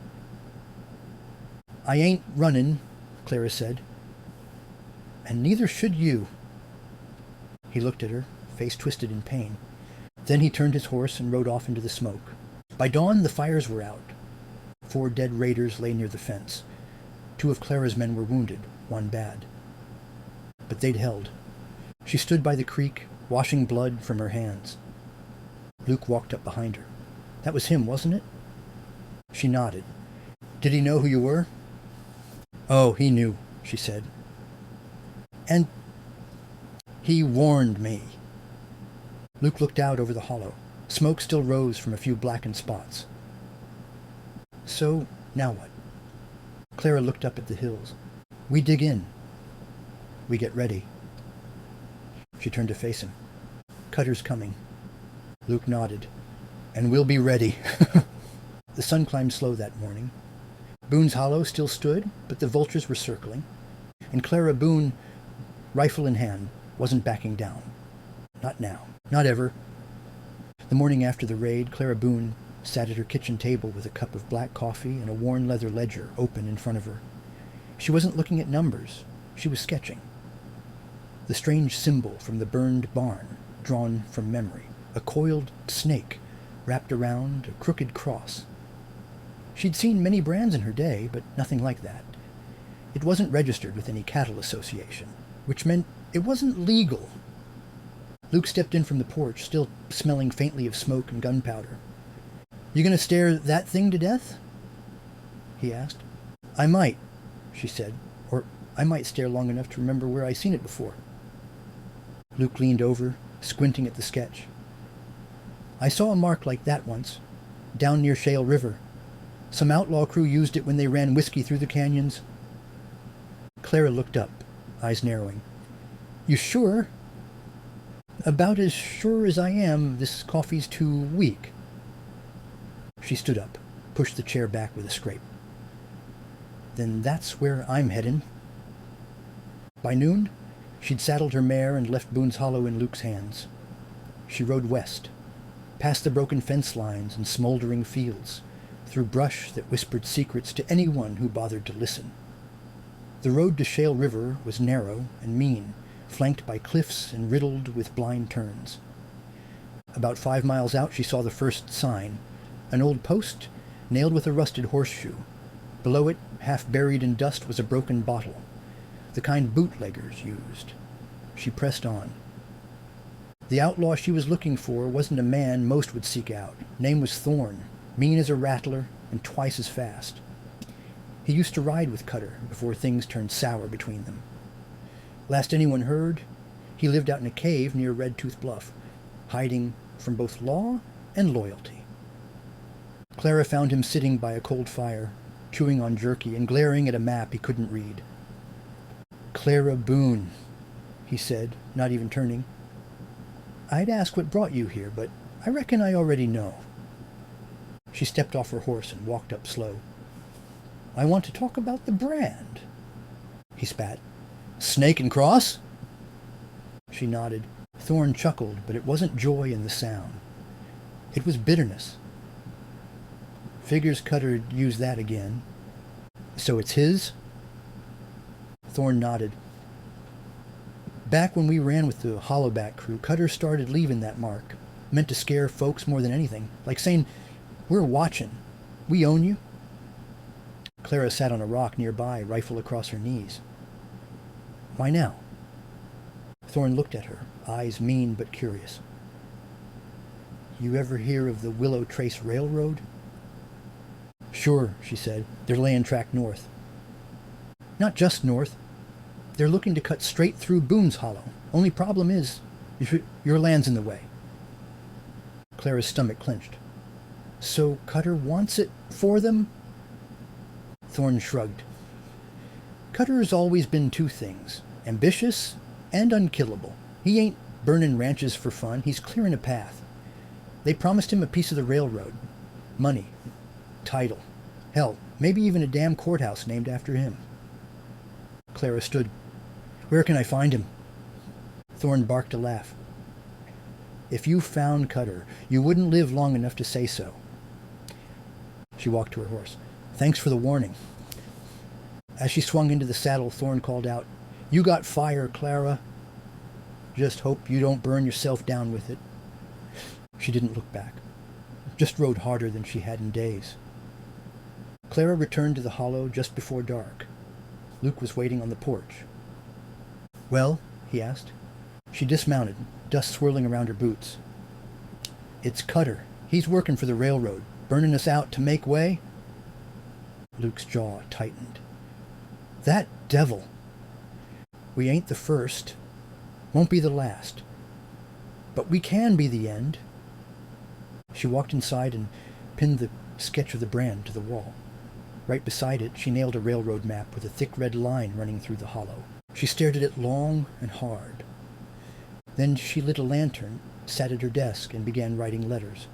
"I ain't running," Clara said. "And neither should you." He looked at her, face twisted in pain. Then he turned his horse and rode off into the smoke. By dawn, the fires were out. 4 dead raiders lay near the fence. 2 of Clara's men were wounded, 1 bad. But they'd held. She stood by the creek, washing blood from her hands. Luke walked up behind her. "That was him, wasn't it?" She nodded. "Did he know who you were?" "Oh, he knew," she said. "And he warned me." Luke looked out over the hollow. Smoke still rose from a few blackened spots. "So, now what?" Clara looked up at the hills. "We dig in. We get ready." She turned to face him. "Cutter's coming." Luke nodded. "And we'll be ready." The sun climbed slow that morning. Boone's Hollow still stood, but the vultures were circling. And Clara Boone, rifle in hand, wasn't backing down. Not now. Not ever. The morning after the raid, Clara Boone sat at her kitchen table with a cup of black coffee and a worn leather ledger open in front of her. She wasn't looking at numbers. She was sketching. The strange symbol from the burned barn, drawn from memory. A coiled snake wrapped around a crooked cross. She'd seen many brands in her day, but nothing like that. It wasn't registered with any cattle association, which meant it wasn't legal. Luke stepped in from the porch, still smelling faintly of smoke and gunpowder. "You gonna stare that thing to death?" he asked. "I might," she said, "or I might stare long enough to remember where I seen it before." Luke leaned over, squinting at the sketch. "I saw a mark like that once, down near Shale River. Some outlaw crew used it when they ran whiskey through the canyons." Clara looked up, eyes narrowing. "You sure?" "About as sure as I am this coffee's too weak." She stood up, pushed the chair back with a scrape. "Then that's where I'm headin'." By noon, she'd saddled her mare and left Boone's Hollow in Luke's hands. She rode west, past the broken fence lines and smoldering fields, through brush that whispered secrets to anyone who bothered to listen. The road to Shale River was narrow and mean, flanked by cliffs and riddled with blind turns. About 5 miles out she saw the first sign, an old post nailed with a rusted horseshoe. Below it, half buried in dust, was a broken bottle, the kind bootleggers used. She pressed on. The outlaw she was looking for wasn't a man most would seek out. Name was Thorn, mean as a rattler and twice as fast. He used to ride with Cutter before things turned sour between them. Last anyone heard, he lived out in a cave near Red Tooth Bluff, hiding from both law and loyalty. Clara found him sitting by a cold fire, chewing on jerky and glaring at a map he couldn't read. "Clara Boone," he said, not even turning. "I'd ask what brought you here, but I reckon I already know." She stepped off her horse and walked up slow. "I want to talk about the brand." He spat. "Snake and cross?" She nodded. Thorn chuckled, but it wasn't joy in the sound. It was bitterness. "Figures Cutter'd use that again. So it's his?" Thorn nodded. "Back when we ran with the Hollowback crew, Cutter started leaving that mark. Meant to scare folks more than anything. Like saying, 'We're watching. We own you.'" Clara sat on a rock nearby, rifle across her knees. "Why now?" Thorn looked at her, eyes mean but curious. "You ever hear of the Willow Trace Railroad?" "Sure," she said. "They're laying track north." "Not just north. They're looking to cut straight through Boone's Hollow. Only problem is, your land's in the way." Clara's stomach clenched. "So Cutter wants it for them?" Thorn shrugged. "Cutter's always been two things, ambitious and unkillable. He ain't burning ranches for fun. He's clearing a path. They promised him a piece of the railroad. Money. Title. Hell, maybe even a damn courthouse named after him." Clara stood. "Where can I find him?" Thorn barked a laugh. "If you found Cutter, you wouldn't live long enough to say so." She walked to her horse. "Thanks for the warning." As she swung into the saddle, Thorn called out, "You got fire, Clara. Just hope you don't burn yourself down with it." She didn't look back. Just rode harder than she had in days. Clara returned to the hollow just before dark. Luke was waiting on the porch. "Well?" he asked. She dismounted, dust swirling around her boots. "It's Cutter. He's working for the railroad, burning us out to make way." Luke's jaw tightened. "That devil! We ain't the first. Won't be the last. But we can be the end." She walked inside and pinned the sketch of the brand to the wall. Right beside it, she nailed a railroad map with a thick red line running through the hollow. She stared at it long and hard. Then she lit a lantern, sat at her desk, and began writing letters.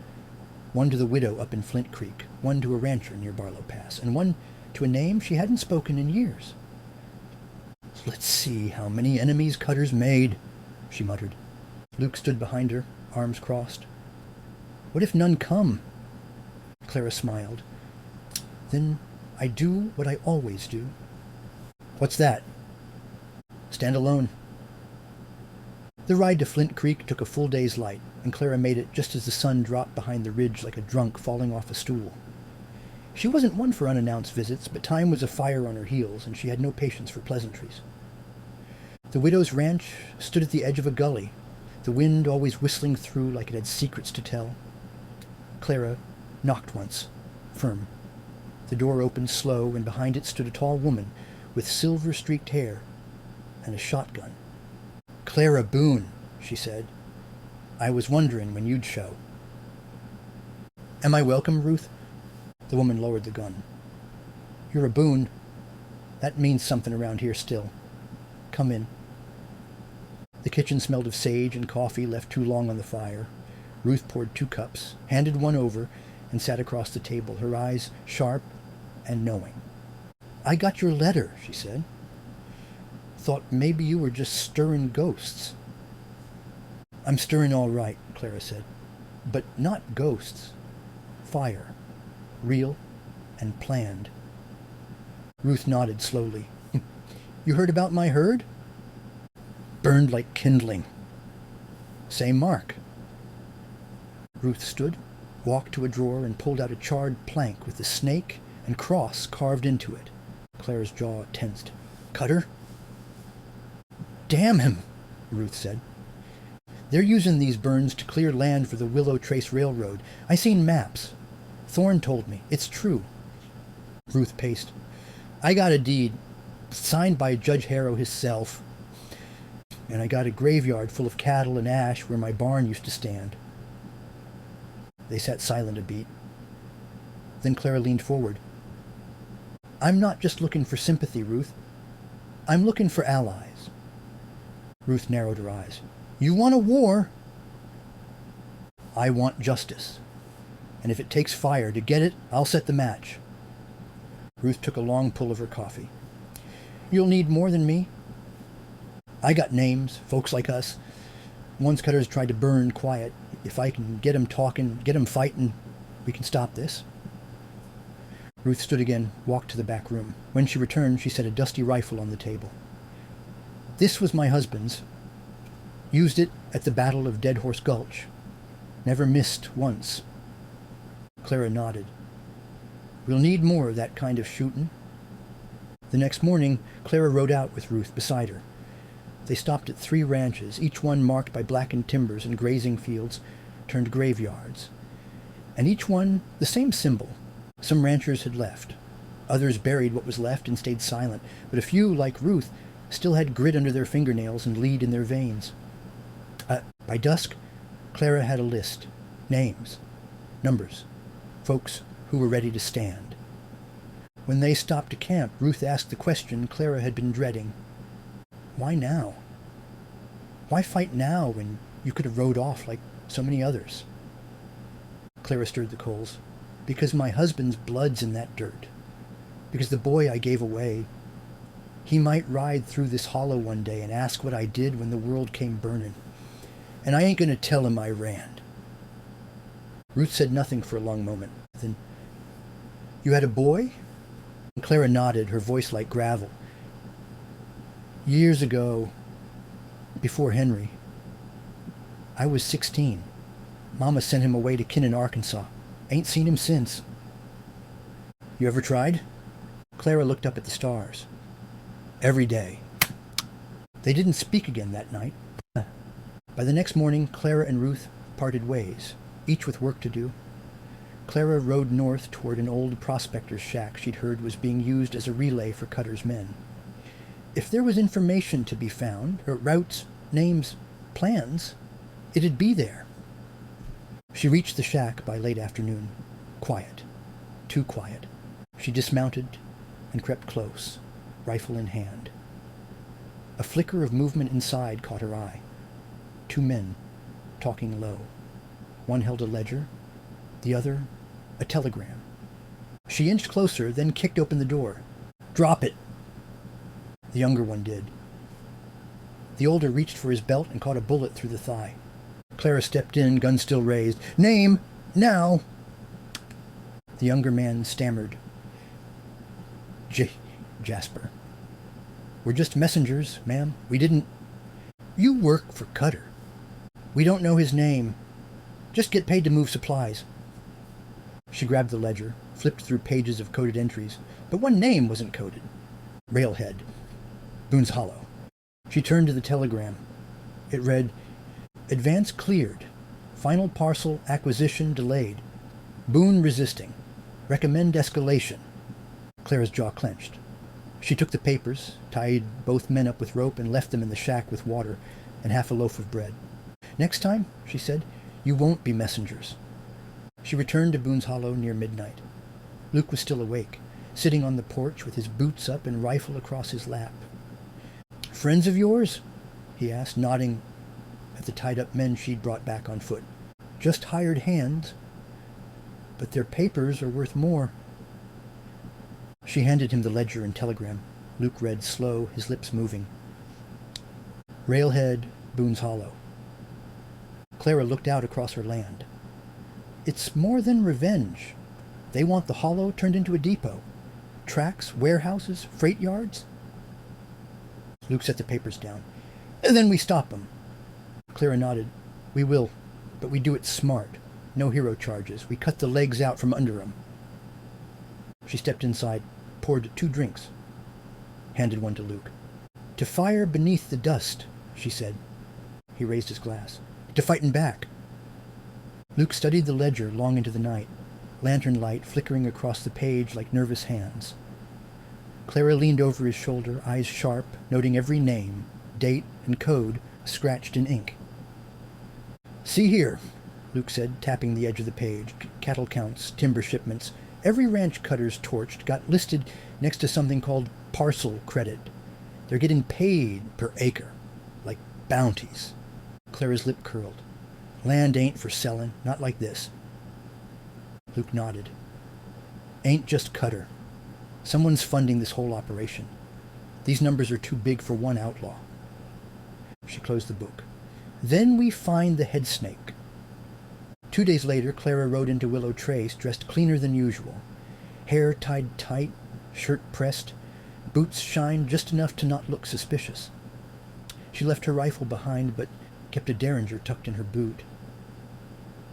One to the widow up in Flint Creek, one to a rancher near Barlow Pass, and one to a name she hadn't spoken in years. "Let's see how many enemies Cutter's made," she muttered. Luke stood behind her, arms crossed. "What if none come?" Clara smiled. "Then I do what I always do." "What's that?" "Stand alone." The ride to Flint Creek took a full day's light, and Clara made it just as the sun dropped behind the ridge like a drunk falling off a stool. She wasn't one for unannounced visits, but time was a fire on her heels, and she had no patience for pleasantries. The widow's ranch stood at the edge of a gully, the wind always whistling through like it had secrets to tell. Clara knocked once, firm. The door opened slow, and behind it stood a tall woman with silver-streaked hair and a shotgun. "Clara Boone," she said. "I was wondering when you'd show." "Am I welcome, Ruth?" The woman lowered the gun. "You're a Boone. That means something around here still. Come in." The kitchen smelled of sage and coffee left too long on the fire. Ruth poured 2 cups, handed one over, and sat across the table, her eyes sharp and knowing. "I got your letter," she said. "Thought maybe you were just stirring ghosts." "I'm stirring all right," Clara said. But not ghosts. Fire. Real and planned. Ruth nodded slowly. You heard about my herd? Burned like kindling. Same mark. Ruth stood, walked to a drawer, and pulled out a charred plank with the snake and cross carved into it. Clara's jaw tensed. Cutter? Damn him, Ruth said. They're using these burns to clear land for the Willow Trace Railroad. I seen maps. Thorne told me. It's true. Ruth paced. I got a deed, signed by Judge Harrow himself, and I got a graveyard full of cattle and ash where my barn used to stand. They sat silent a beat. Then Clara leaned forward. I'm not just looking for sympathy, Ruth. I'm looking for allies. Ruth narrowed her eyes. You want a war? I want justice. And if it takes fire to get it, I'll set the match. Ruth took a long pull of her coffee. You'll need more than me. I got names, folks like us. Ones cutters tried to burn quiet. If I can get 'em talking, get 'em fighting, we can stop this. Ruth stood again, walked to the back room. When she returned, she set a dusty rifle on the table. This was my husband's. Used it at the Battle of Dead Horse Gulch. Never missed once. Clara nodded. We'll need more of that kind of shooting. The next morning, Clara rode out with Ruth beside her. They stopped at 3 ranches, each one marked by blackened timbers and grazing fields turned graveyards. And each one the same symbol. Some ranchers had left. Others buried what was left and stayed silent. But a few, like Ruth, still had grit under their fingernails and lead in their veins. By dusk, Clara had a list. Names. Numbers. Folks who were ready to stand. When they stopped to camp, Ruth asked the question Clara had been dreading. Why now? Why fight now when you could have rode off like so many others? Clara stirred the coals. Because my husband's blood's in that dirt. Because the boy I gave away, he might ride through this hollow one day and ask what I did when the world came burning. And I ain't going to tell him I ran. Ruth said nothing for a long moment. Then, you had a boy? Clara nodded, her voice like gravel. Years ago, before Henry, I was 16. Mama sent him away to Kinnon, Arkansas. Ain't seen him since. You ever tried? Clara looked up at the stars. Every day. They didn't speak again that night. By the next morning, Clara and Ruth parted ways, each with work to do. Clara rode north toward an old prospector's shack she'd heard was being used as a relay for Cutter's men. If there was information to be found, or routes, names, plans, it'd be there. She reached the shack by late afternoon. Quiet. Too quiet. She dismounted and crept close, rifle in hand. A flicker of movement inside caught her eye. 2 men, talking low. One held a ledger, the other a telegram. She inched closer, then kicked open the door. Drop it! The younger one did. The older reached for his belt and caught a bullet through the thigh. Clara stepped in, gun still raised. Name! Now! The younger man stammered. Jasper. We're just messengers, ma'am. We didn't... You work for Cutter. We don't know his name. Just get paid to move supplies. She grabbed the ledger, flipped through pages of coded entries, but one name wasn't coded. Railhead. Boone's Hollow. She turned to the telegram. It read, Advance cleared. Final parcel acquisition delayed. Boone resisting. Recommend escalation. Clara's jaw clenched. She took the papers, tied both men up with rope, and left them in the shack with water and half a loaf of bread. Next time, she said, you won't be messengers. She returned to Boone's Hollow near midnight. Luke was still awake, sitting on the porch with his boots up and rifle across his lap. Friends of yours? He asked, nodding at the tied-up men she'd brought back on foot. Just hired hands, but their papers are worth more. She handed him the ledger and telegram. Luke read slow, his lips moving. Railhead, Boone's Hollow. Clara looked out across her land. It's more than revenge. They want the hollow turned into a depot. Tracks, warehouses, freight yards. Luke set the papers down. And then we stop them. Clara nodded. We will, but we do it smart. No hero charges. We cut the legs out from under them. She stepped inside, poured 2 drinks, handed one to Luke. To fire beneath the dust, she said. He raised his glass. To fightin' back. Luke studied the ledger long into the night, lantern light flickering across the page like nervous hands. Clara leaned over his shoulder, eyes sharp, noting every name, date, and code scratched in ink. See here, Luke said, tapping the edge of the page. Cattle counts, timber shipments. Every ranch cutter's torched got listed next to something called parcel credit. They're getting paid per acre, like bounties. Clara's lip curled. Land ain't for sellin', not like this. Luke nodded. Ain't just cutter. Someone's funding this whole operation. These numbers are too big for one outlaw. She closed the book. Then we find the head snake. 2 days later, Clara rode into Willow Trace, dressed cleaner than usual. Hair tied tight, shirt pressed, boots shined just enough to not look suspicious. She left her rifle behind, but kept a derringer tucked in her boot.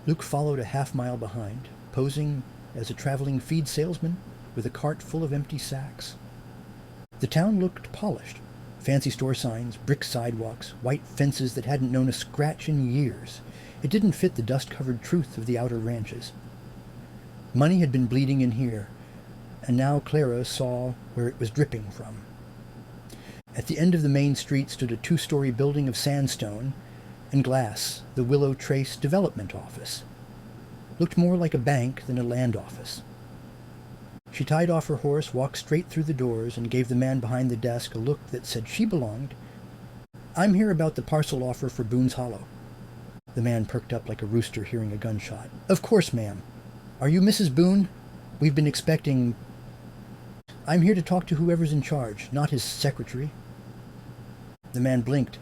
Luke followed a half-mile behind, posing as a traveling feed salesman with a cart full of empty sacks. The town looked polished. Fancy store signs, brick sidewalks, white fences that hadn't known a scratch in years. It didn't fit the dust-covered truth of the outer ranches. Money had been bleeding in here, and now Clara saw where it was dripping from. At the end of the main street stood a 2-story building of sandstone and glass, the Willow Trace Development Office. Looked more like a bank than a land office. She tied off her horse, walked straight through the doors, and gave the man behind the desk a look that said she belonged. I'm here about the parcel offer for Boone's Hollow. The man perked up like a rooster hearing a gunshot. Of course, ma'am. Are you Mrs. Boone? We've been expecting... I'm here to talk to whoever's in charge, not his secretary. The man blinked.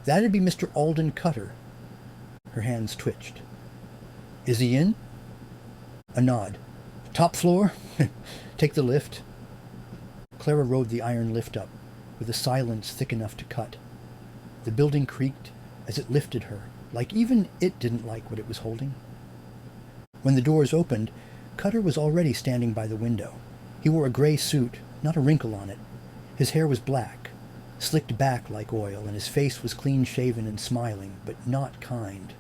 That'd be Mr. Alden Cutter. Her hands twitched. Is he in? A nod. Top floor? Take the lift. Clara rode the iron lift up, with a silence thick enough to cut. The building creaked as it lifted her, like even it didn't like what it was holding. When the doors opened, Cutter was already standing by the window. He wore a gray suit, not a wrinkle on it. His hair was black, slicked back like oil, and his face was clean-shaven and smiling, but not kind.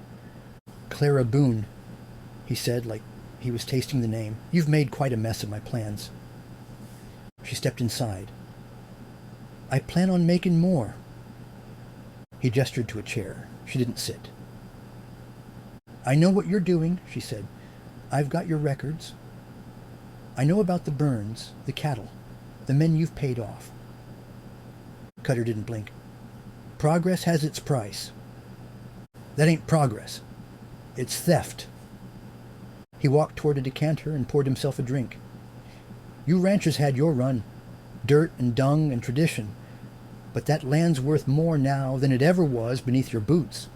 Clara Boone, he said, like he was tasting the name. You've made quite a mess of my plans. She stepped inside. I plan on making more. He gestured to a chair. She didn't sit. I know what you're doing, she said. I've got your records. I know about the burns, the cattle, the men you've paid off. Cutter didn't blink. Progress has its price. That ain't progress. It's theft. He walked toward a decanter and poured himself a drink. You ranchers had your run. Dirt and dung and tradition. But that land's worth more now than it ever was beneath your boots.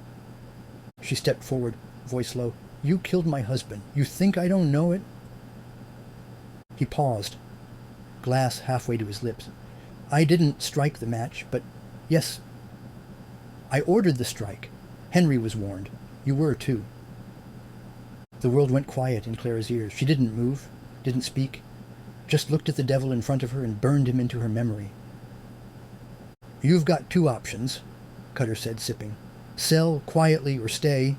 She stepped forward, voice low. You killed my husband. You think I don't know it? He paused, glass halfway to his lips. I didn't strike the match, but yes, I ordered the strike. Henry was warned. You were, too. The world went quiet in Clara's ears. She didn't move, didn't speak, just looked at the devil in front of her and burned him into her memory. You've got 2 options, Cutter said, sipping. Sell quietly or stay,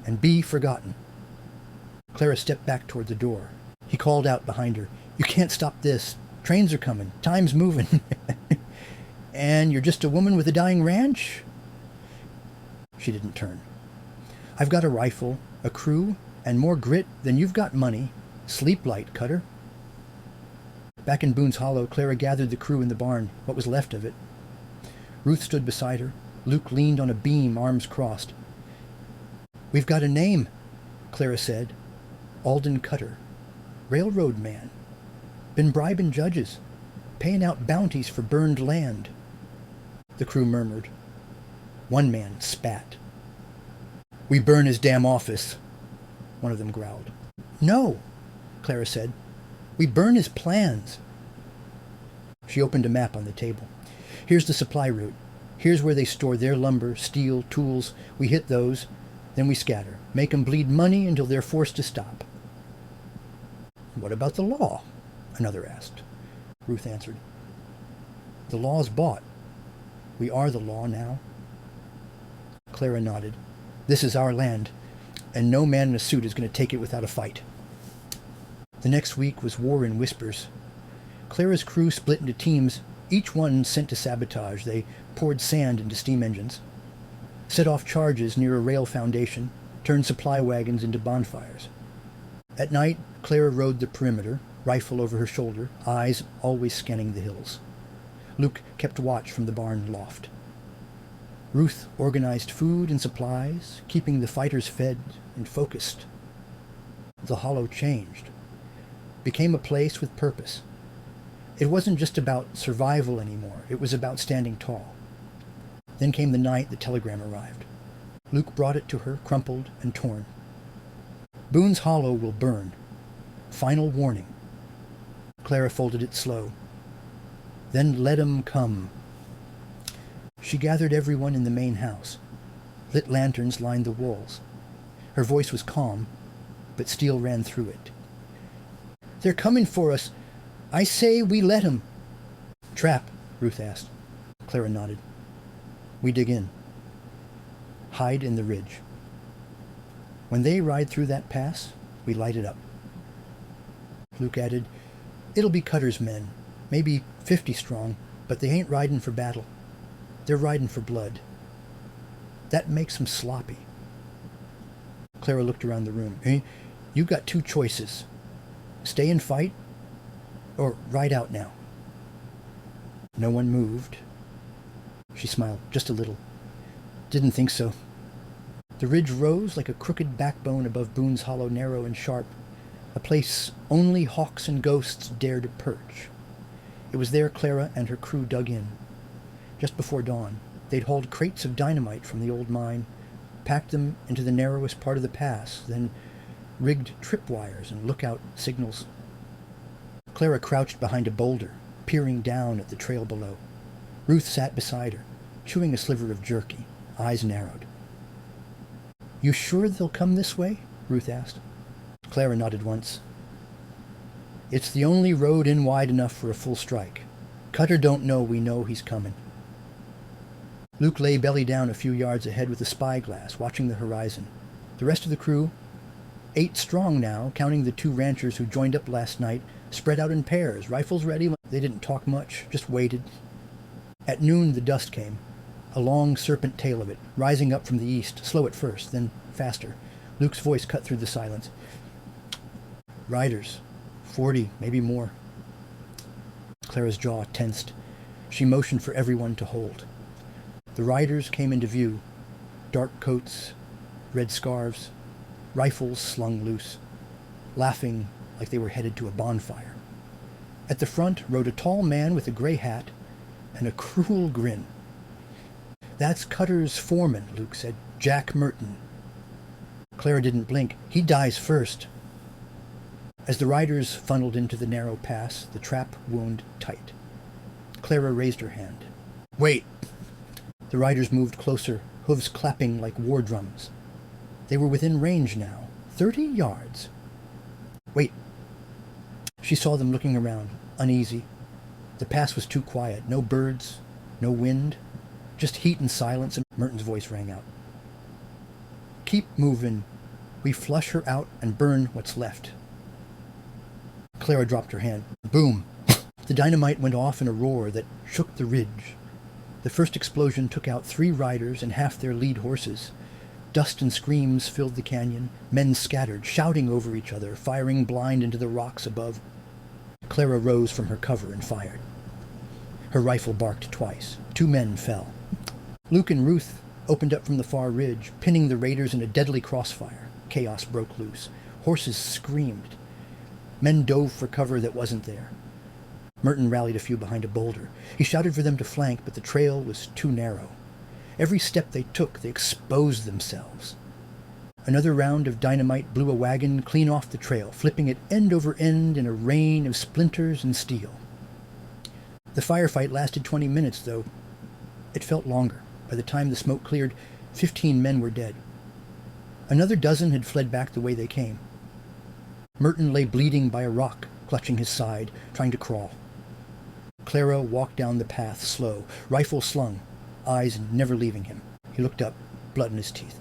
and be forgotten. Clara stepped back toward the door. He called out behind her. You can't stop this. Trains are coming. Time's moving. And you're just a woman with a dying ranch? She didn't turn. I've got a rifle, a crew, and more grit than you've got money. Sleep light, Cutter. Back in Boone's Hollow, Clara gathered the crew in the barn, what was left of it. Ruth stood beside her. Luke leaned on a beam, arms crossed. We've got a name, Clara said. Alden Cutter. Railroad man. Been bribing judges. Paying out bounties for burned land. The crew murmured. One man spat. We burn his damn office. one of them growled. No, Clara said. We burn his plans. She opened a map on the table. Here's the supply route. Here's where they store their lumber, steel, tools. We hit those, then we scatter. Make 'em bleed money until they're forced to stop. What about the law? Another asked. Ruth answered. The law's bought. We are the law now. Clara nodded. This is our land, and no man in a suit is going to take it without a fight. The next week was war in whispers. Clara's crew split into teams, each one sent to sabotage. They poured sand into steam engines, set off charges near a rail foundation, turned supply wagons into bonfires. At night, Clara rode the perimeter, rifle over her shoulder, eyes always scanning the hills. Luke kept watch from the barn loft. Ruth organized food and supplies, keeping the fighters fed and focused. The hollow changed, became a place with purpose. It wasn't just about survival anymore. It was about standing tall. Then came the night the telegram arrived. Luke brought it to her, crumpled and torn. Boone's Hollow will burn. Final warning. Clara folded it slow. Then let 'em come. She gathered everyone in the main house. Lit lanterns lined the walls. Her voice was calm, but steel ran through it. They're coming for us. I say we let 'em. Trap, Ruth asked. Clara nodded. We dig in. Hide in the ridge. When they ride through that pass, we light it up. Luke added, It'll be Cutter's men, maybe 50 strong, but they ain't riding for battle. They're riding for blood. That makes 'em sloppy. Clara looked around the room. You got two choices. Stay and fight, or ride out now. No one moved. She smiled, just a little. Didn't think so. The ridge rose like a crooked backbone above Boone's Hollow, narrow and sharp, a place only hawks and ghosts dared to perch. It was there Clara and her crew dug in. Just before dawn, they'd hauled crates of dynamite from the old mine, packed them into the narrowest part of the pass, then rigged tripwires and lookout signals. Clara crouched behind a boulder, peering down at the trail below. Ruth sat beside her, chewing a sliver of jerky, eyes narrowed. You sure they'll come this way? Ruth asked. Clara nodded once. It's the only road in wide enough for a full strike. Cutter don't know we know he's coming. Luke lay belly down a few yards ahead with a spyglass, watching the horizon. The rest of the crew, 8 strong now, counting the 2 ranchers who joined up last night, spread out in pairs, rifles ready. They didn't talk much, just waited. At noon the dust came, a long serpent tail of it, rising up from the east, slow at first, then faster. Luke's voice cut through the silence. Riders, 40, maybe more. Clara's jaw tensed. She motioned for everyone to hold. The riders came into view, dark coats, red scarves, rifles slung loose, laughing like they were headed to a bonfire. At the front rode a tall man with a gray hat and a cruel grin. That's Cutter's foreman, Luke said, Jack Merton. Clara didn't blink. He dies first. As the riders funneled into the narrow pass, the trap wound tight. Clara raised her hand. Wait! The riders moved closer, hooves clapping like war drums. They were within range now, 30 yards. Wait. She saw them looking around, uneasy. The pass was too quiet. No birds, no wind, just heat and silence, and Merton's voice rang out. Keep moving. We flush her out and burn what's left. Clara dropped her hand. Boom! The dynamite went off in a roar that shook the ridge. The first explosion took out 3 riders and half their lead horses. Dust and screams filled the canyon. Men scattered, shouting over each other, firing blind into the rocks above. Clara rose from her cover and fired. Her rifle barked twice. 2 men fell. Luke and Ruth opened up from the far ridge, pinning the raiders in a deadly crossfire. Chaos broke loose. Horses screamed. Men dove for cover that wasn't there. Merton rallied a few behind a boulder. He shouted for them to flank, but the trail was too narrow. Every step they took, they exposed themselves. Another round of dynamite blew a wagon clean off the trail, flipping it end over end in a rain of splinters and steel. The firefight lasted 20 minutes, though. It felt longer. By the time the smoke cleared, 15 men were dead. Another dozen had fled back the way they came. Merton lay bleeding by a rock, clutching his side, trying to crawl. Clara walked down the path, slow, rifle slung, eyes never leaving him. He looked up, blood in his teeth.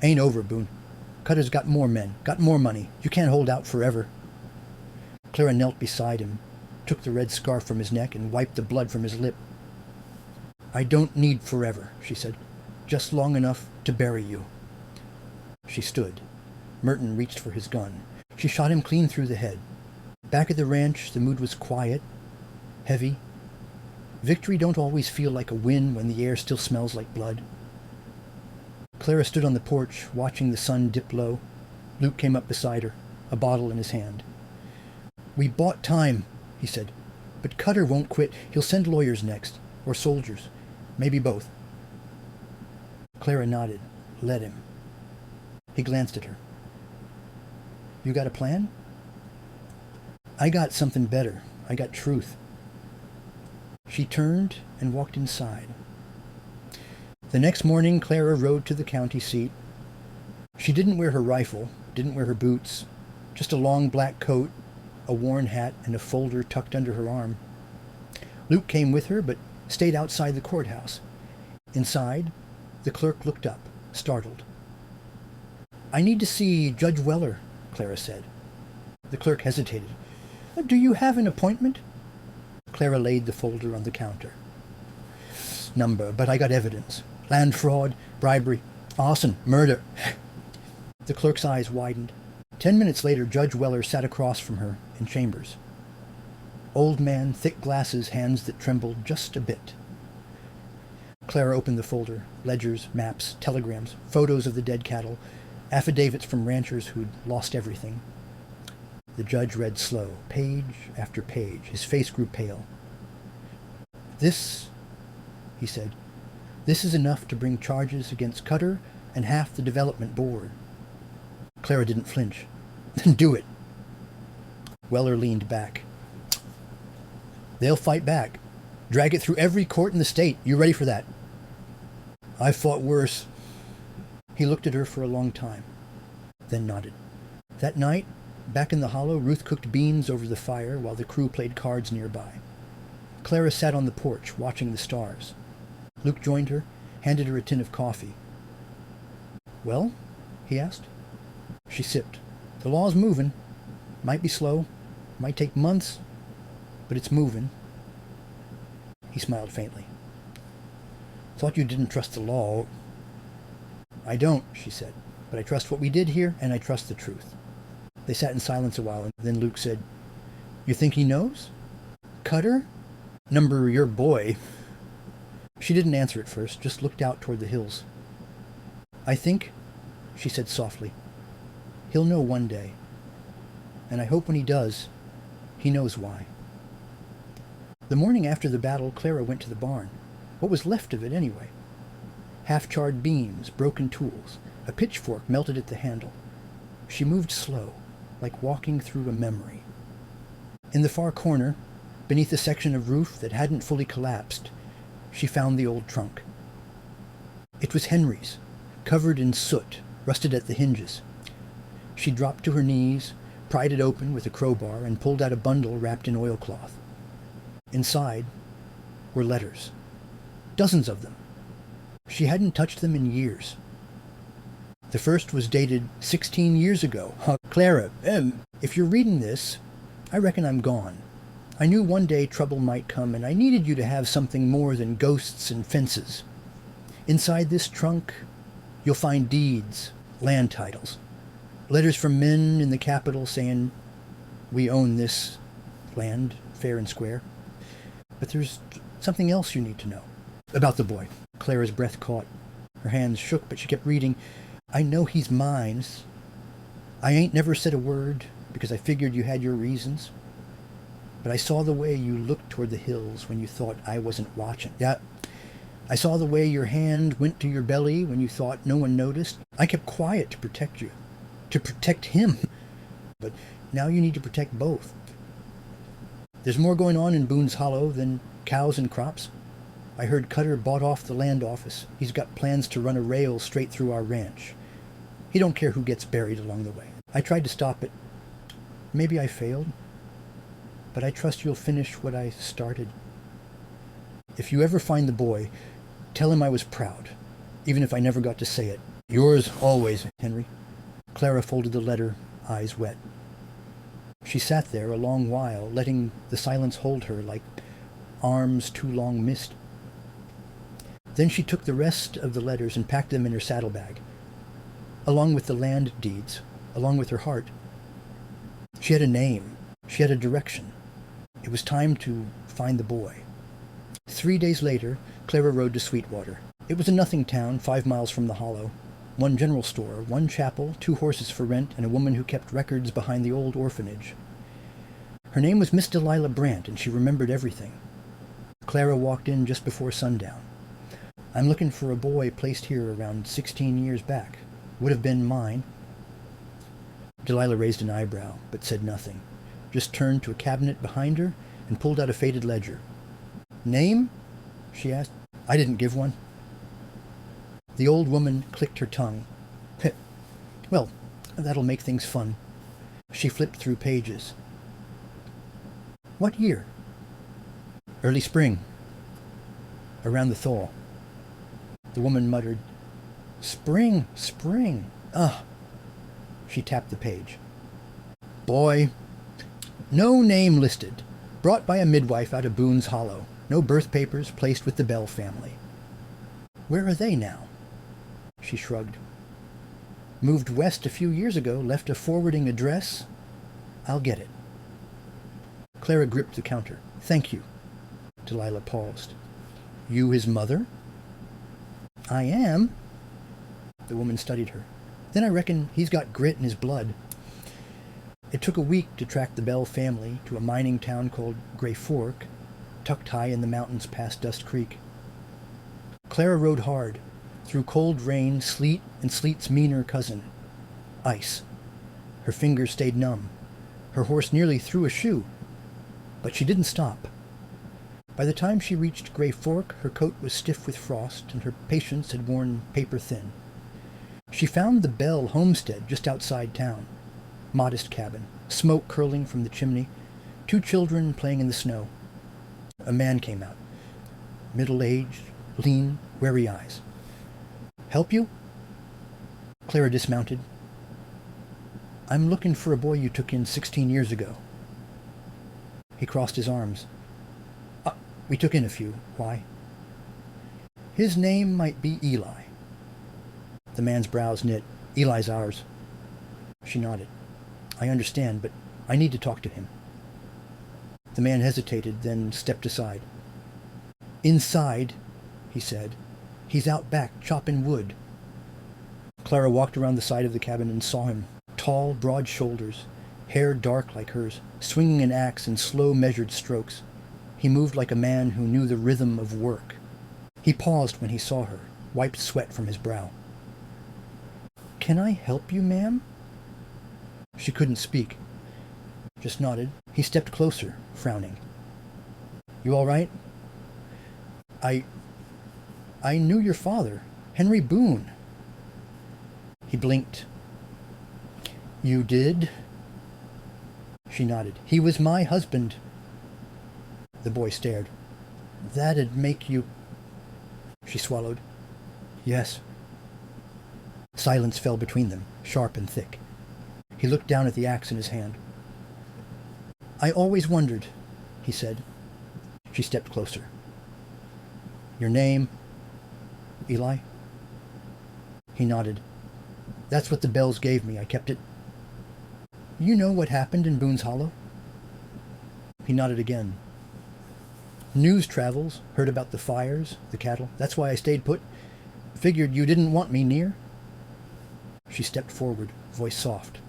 Ain't over, Boone. Cutter's got more men, got more money. You can't hold out forever. Clara knelt beside him, took the red scarf from his neck and wiped the blood from his lip. I don't need forever, she said. Just long enough to bury you. She stood. Merton reached for his gun. She shot him clean through the head. Back at the ranch, the mood was quiet, heavy. Victory don't always feel like a win when the air still smells like blood. Clara stood on the porch, watching the sun dip low. Luke came up beside her, a bottle in his hand. We bought time, he said. But Cutter won't quit. He'll send lawyers next, or soldiers. Maybe both. Clara nodded. Let him. He glanced at her. You got a plan? I got something better. I got truth. She turned and walked inside. The next morning, Clara rode to the county seat. She didn't wear her rifle, didn't wear her boots, just a long black coat, a worn hat, and a folder tucked under her arm. Luke came with her, but stayed outside the courthouse. Inside, the clerk looked up, startled. I need to see Judge Weller, Clara said. The clerk hesitated. Do you have an appointment? Clara laid the folder on the counter. Number, but I got evidence. Land fraud, bribery, arson, murder. The clerk's eyes widened. 10 minutes later, Judge Weller sat across from her in chambers. Old man, thick glasses, hands that trembled just a bit. Clara opened the folder. Ledgers, maps, telegrams, photos of the dead cattle, affidavits from ranchers who'd lost everything. The judge read slow, page after page. His face grew pale. This, he said, this is enough to bring charges against Cutter and half the development board. Clara didn't flinch. Then do it. Weller leaned back. They'll fight back. Drag it through every court in the state. You ready for that? I've fought worse. He looked at her for a long time, then nodded. That night, back in the hollow, Ruth cooked beans over the fire while the crew played cards nearby. Clara sat on the porch, watching the stars. Luke joined her, handed her a tin of coffee. Well? He asked. She sipped. The law's moving. Might be slow. Might take months. But it's moving. He smiled faintly. Thought you didn't trust the law. I don't, she said. But I trust what we did here, and I trust the truth. They sat in silence a while, and then Luke said, You think he knows? Cutter? Number your boy. She didn't answer at first, just looked out toward the hills. I think, she said softly, he'll know one day. And I hope when he does, he knows why. The morning after the battle, Clara went to the barn. What was left of it, anyway? Half-charred beams, broken tools, a pitchfork melted at the handle. She moved slow, like walking through a memory. In the far corner, beneath a section of roof that hadn't fully collapsed, she found the old trunk. It was Henry's, covered in soot, rusted at the hinges. She dropped to her knees, pried it open with a crowbar, and pulled out a bundle wrapped in oilcloth. Inside were letters. Dozens of them. She hadn't touched them in years. The first was dated 16 years ago. Clara, if you're reading this, I reckon I'm gone. I knew one day trouble might come, and I needed you to have something more than ghosts and fences. Inside this trunk, you'll find deeds, land titles, letters from men in the capital saying, we own this land, fair and square. But there's something else you need to know. About the boy. Clara's breath caught. Her hands shook, but she kept reading. I know he's mine. I ain't never said a word, because I figured you had your reasons. But I saw the way you looked toward the hills when you thought I wasn't watching. Yeah, I saw the way your hand went to your belly when you thought no one noticed. I kept quiet to protect you. To protect him. But now you need to protect both. There's more going on in Boone's Hollow than cows and crops. I heard Cutter bought off the land office. He's got plans to run a rail straight through our ranch. He don't care who gets buried along the way. I tried to stop it. Maybe I failed. But I trust you'll finish what I started. If you ever find the boy, tell him I was proud, even if I never got to say it. Yours always, Henry. Clara folded the letter, eyes wet. She sat there a long while, letting the silence hold her like arms too long missed. Then she took the rest of the letters and packed them in her saddlebag, along with the land deeds, along with her heart. She had a name. She had a direction. It was time to find the boy. 3 days later, Clara rode to Sweetwater. It was a nothing town 5 miles from the Hollow. 1 general store, 1 chapel, 2 horses for rent, and a woman who kept records behind the old orphanage. Her name was Miss Delilah Brandt, and she remembered everything. Clara walked in just before sundown. I'm looking for a boy placed here around 16 years back. Would have been mine. Delilah raised an eyebrow, but said nothing. Just turned to a cabinet behind her and pulled out a faded ledger. Name? She asked. I didn't give one. The old woman clicked her tongue. Well, that'll make things fun. She flipped through pages. What year? Early spring. Around the thaw. The woman muttered, Spring, spring. Ugh. She tapped the page. Boy. No name listed. Brought by a midwife out of Boone's Hollow. No birth papers, placed with the Bell family. Where are they now? She shrugged. Moved west a few years ago, left a forwarding address. I'll get it. Clara gripped the counter. Thank you. Delilah paused. You his mother? I am. The woman studied her. Then I reckon he's got grit in his blood. It took a week to track the Bell family to a mining town called Gray Fork, tucked high in the mountains past Dust Creek. Clara rode hard, through cold rain, sleet, and sleet's meaner cousin, ice. Her fingers stayed numb. Her horse nearly threw a shoe. But she didn't stop. By the time she reached Gray Fork, her coat was stiff with frost, and her patience had worn paper-thin. She found the Bell homestead just outside town. Modest cabin, smoke curling from the chimney, 2 children playing in the snow. A man came out, middle-aged, lean, wary eyes. Help you? Clara dismounted. I'm looking for a boy you took in 16 years ago. He crossed his arms. We took in a few. Why? His name might be Eli. The man's brows knit. Eli's ours. She nodded. I understand, but I need to talk to him. The man hesitated, then stepped aside. Inside, he said. He's out back, chopping wood. Clara walked around the side of the cabin and saw him. Tall, broad shoulders, hair dark like hers, swinging an axe in slow, measured strokes. He moved like a man who knew the rhythm of work. He paused when he saw her, wiped sweat from his brow. Can I help you, ma'am? She couldn't speak. Just nodded. He stepped closer, frowning. You all right? I knew your father, Henry Boone. He blinked. You did? She nodded. He was my husband. The boy stared. That'd make you... She swallowed. Yes. Silence fell between them, sharp and thick. He looked down at the axe in his hand. I always wondered, he said. She stepped closer. Your name? Eli? He nodded. That's what the Bells gave me. I kept it. You know what happened in Boone's Hollow? He nodded again. News travels, heard about the fires, the cattle. That's why I stayed put. Figured you didn't want me near. She stepped forward, voice soft.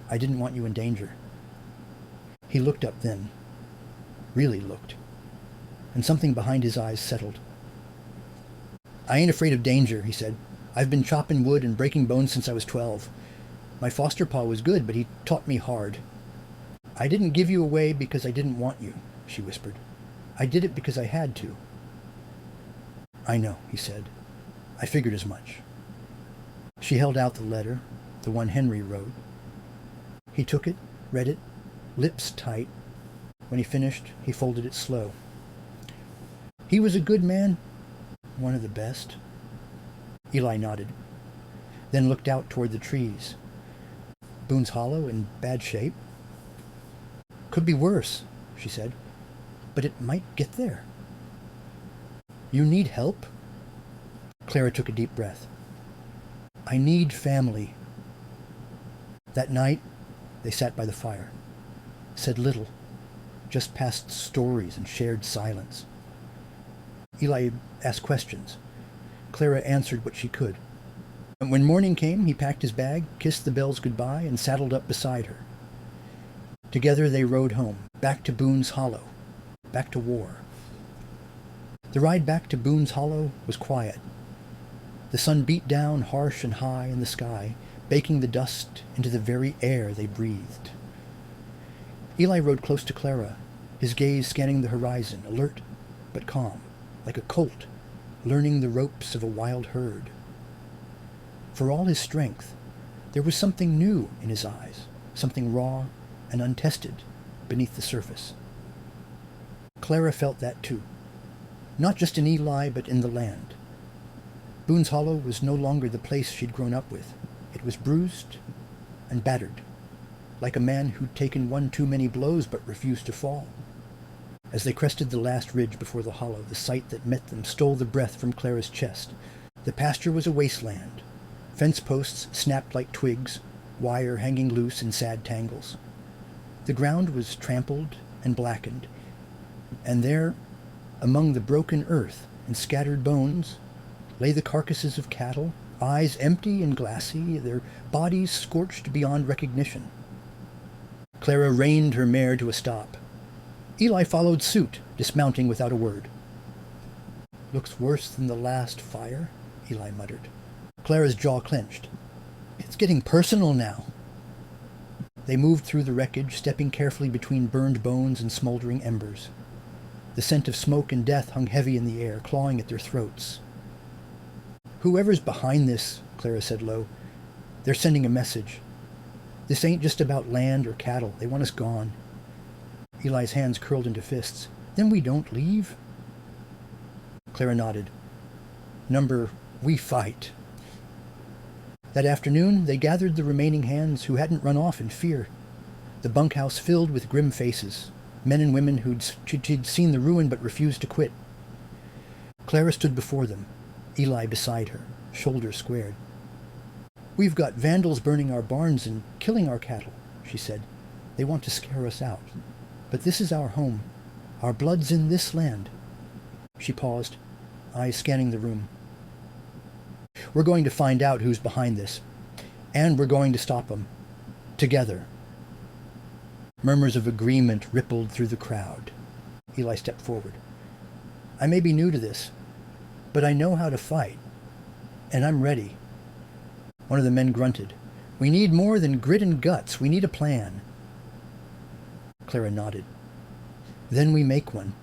I didn't want you in danger. He looked up then. Really looked. And something behind his eyes settled. I ain't afraid of danger, he said. I've been chopping wood and breaking bones since I was 12. My foster pa was good, but he taught me hard. I didn't give you away because I didn't want you, she whispered. I did it because I had to. I know, he said. I figured as much. She held out the letter, the one Henry wrote. He took it, read it, lips tight. When he finished, he folded it slow. He was a good man, one of the best. Eli nodded, then looked out toward the trees. Boone's Hollow in bad shape. Could be worse, she said, but it might get there. You need help? Clara took a deep breath. I need family. That night, they sat by the fire, said little, just passed stories and shared silence. Eli asked questions. Clara answered what she could. And when morning came, he packed his bag, kissed the bells goodbye, and saddled up beside her. Together they rode home, back to Boone's Hollow, back to war. The ride back to Boone's Hollow was quiet. The sun beat down harsh and high in the sky, baking the dust into the very air they breathed. Eli rode close to Clara, his gaze scanning the horizon, alert but calm, like a colt learning the ropes of a wild herd. For all his strength, there was something new in his eyes, something raw and untested beneath the surface. Clara felt that too, not just in Eli, but in the land. Boone's Hollow was no longer the place she'd grown up with. It was bruised and battered, like a man who'd taken one too many blows but refused to fall. As they crested the last ridge before the hollow, the sight that met them stole the breath from Clara's chest. The pasture was a wasteland. Fence posts snapped like twigs, wire hanging loose in sad tangles. The ground was trampled and blackened, and there, among the broken earth and scattered bones, lay the carcasses of cattle, eyes empty and glassy, their bodies scorched beyond recognition. Clara reined her mare to a stop. Eli followed suit, dismounting without a word. Looks worse than the last fire, Eli muttered. Clara's jaw clenched. It's getting personal now. They moved through the wreckage, stepping carefully between burned bones and smoldering embers. The scent of smoke and death hung heavy in the air, clawing at their throats. Whoever's behind this, Clara said low, they're sending a message. This ain't just about land or cattle. They want us gone. Eli's hands curled into fists. Then we don't leave? Clara nodded. Number, we fight. That afternoon, they gathered the remaining hands who hadn't run off in fear. The bunkhouse filled with grim faces, men and women who'd seen the ruin but refused to quit. Clara stood before them, Eli beside her, shoulders squared. We've got vandals burning our barns and killing our cattle, she said. They want to scare us out. But this is our home. Our blood's in this land. She paused, eyes scanning the room. We're going to find out who's behind this, and we're going to stop them. Together. Murmurs of agreement rippled through the crowd. Eli stepped forward. I may be new to this, but I know how to fight, and I'm ready. One of the men grunted. We need more than grit and guts. We need a plan. Clara nodded. Then we make one.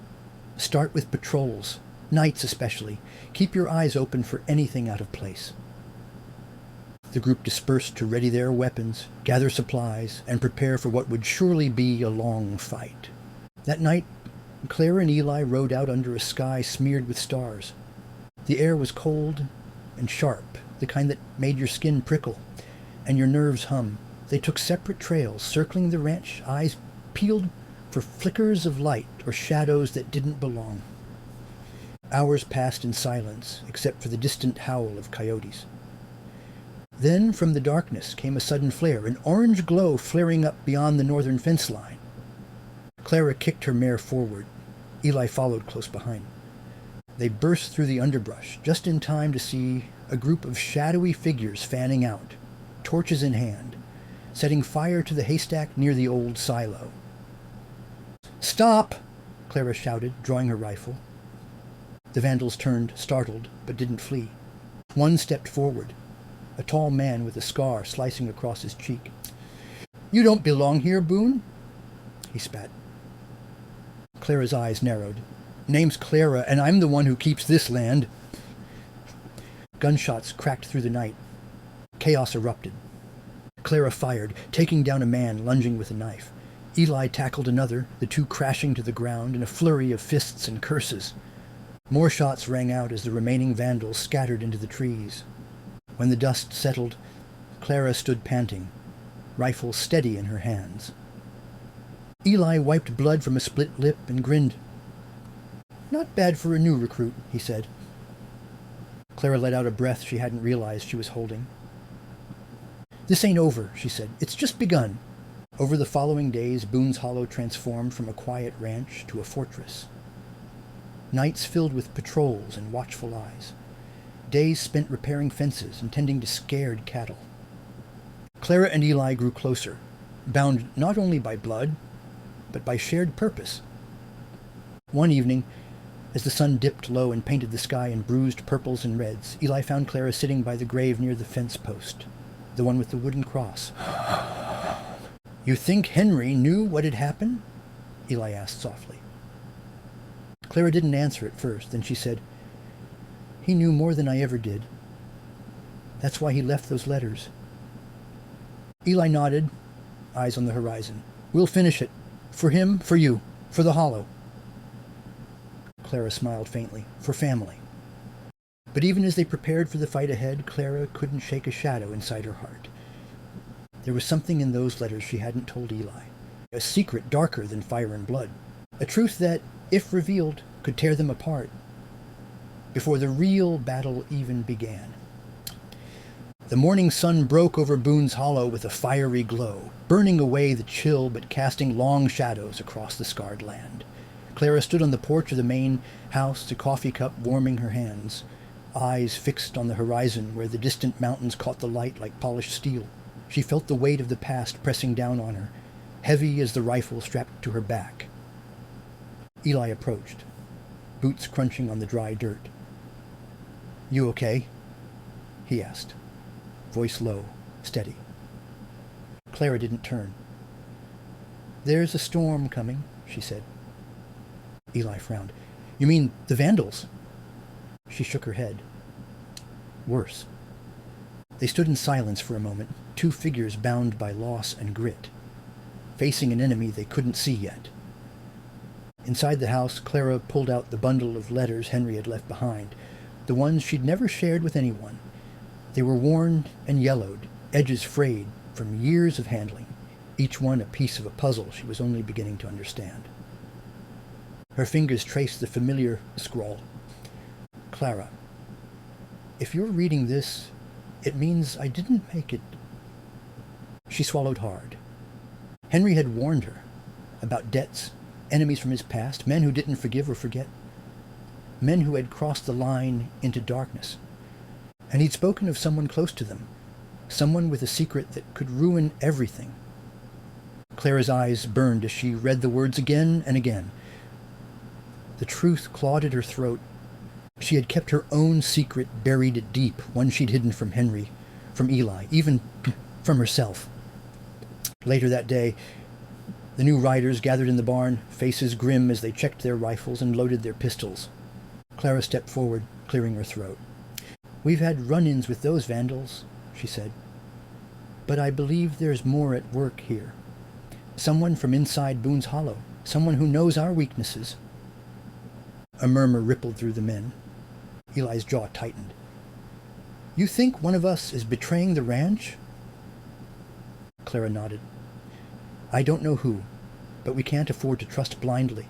Start with patrols, nights especially. Keep your eyes open for anything out of place. The group dispersed to ready their weapons, gather supplies, and prepare for what would surely be a long fight. That night, Clara and Eli rode out under a sky smeared with stars. The air was cold and sharp, the kind that made your skin prickle and your nerves hum. They took separate trails, circling the ranch, eyes peeled for flickers of light or shadows that didn't belong. Hours passed in silence, except for the distant howl of coyotes. Then, from the darkness, came a sudden flare, an orange glow flaring up beyond the northern fence line. Clara kicked her mare forward. Eli followed close behind. They burst through the underbrush, just in time to see a group of shadowy figures fanning out, torches in hand, setting fire to the haystack near the old silo. Stop! Clara shouted, drawing her rifle. The vandals turned, startled, but didn't flee. One stepped forward, a tall man with a scar slicing across his cheek. "You don't belong here, Boone," he spat. Clara's eyes narrowed. "Name's Clara, and I'm the one who keeps this land." Gunshots cracked through the night. Chaos erupted. Clara fired, taking down a man lunging with a knife. Eli tackled another, the two crashing to the ground in a flurry of fists and curses. More shots rang out as the remaining vandals scattered into the trees. When the dust settled, Clara stood panting, rifle steady in her hands. Eli wiped blood from a split lip and grinned. "Not bad for a new recruit," he said. Clara let out a breath she hadn't realized she was holding. "This ain't over," she said. "It's just begun." Over the following days, Boone's Hollow transformed from a quiet ranch to a fortress. Nights filled with patrols and watchful eyes. Days spent repairing fences and tending to scared cattle. Clara and Eli grew closer, bound not only by blood, but by shared purpose. One evening, as the sun dipped low and painted the sky in bruised purples and reds, Eli found Clara sitting by the grave near the fence post, the one with the wooden cross. "You think Henry knew what had happened?" Eli asked softly. Clara didn't answer at first. Then she said, "He knew more than I ever did. That's why he left those letters." Eli nodded, eyes on the horizon. "We'll finish it. For him, for you, for the Hollow." Clara smiled faintly. "For family." But even as they prepared for the fight ahead, Clara couldn't shake a shadow inside her heart. There was something in those letters she hadn't told Eli. A secret darker than fire and blood. A truth that, if revealed, could tear them apart. Before the real battle even began. The morning sun broke over Boone's Hollow with a fiery glow, burning away the chill but casting long shadows across the scarred land. Clara stood on the porch of the main house, a coffee cup warming her hands, eyes fixed on the horizon where the distant mountains caught the light like polished steel. She felt the weight of the past pressing down on her, heavy as the rifle strapped to her back. Eli approached, boots crunching on the dry dirt. "You okay?" he asked, voice low, steady. Clara didn't turn. "There's a storm coming," she said. Eli frowned. "You mean the Vandals?" She shook her head. "Worse." They stood in silence for a moment, two figures bound by loss and grit, facing an enemy they couldn't see yet. Inside the house, Clara pulled out the bundle of letters Henry had left behind, the ones she'd never shared with anyone. They were worn and yellowed, edges frayed from years of handling, each one a piece of a puzzle she was only beginning to understand. Her fingers traced the familiar scrawl. "Clara, if you're reading this, it means I didn't make it." She swallowed hard. Henry had warned her about debts, enemies from his past, men who didn't forgive or forget, men who had crossed the line into darkness. And he'd spoken of someone close to them, someone with a secret that could ruin everything. Clara's eyes burned as she read the words again and again. The truth clawed at her throat. She had kept her own secret buried deep, one she'd hidden from Henry, from Eli, even from herself. Later that day, the new riders gathered in the barn, faces grim as they checked their rifles and loaded their pistols. Clara stepped forward, clearing her throat. "We've had run-ins with those Vandals," she said. "But I believe there's more at work here. Someone from inside Boone's Hollow, someone who knows our weaknesses." A murmur rippled through the men. Eli's jaw tightened. "You think one of us is betraying the ranch?" Clara nodded. "I don't know who, but we can't afford to trust blindly."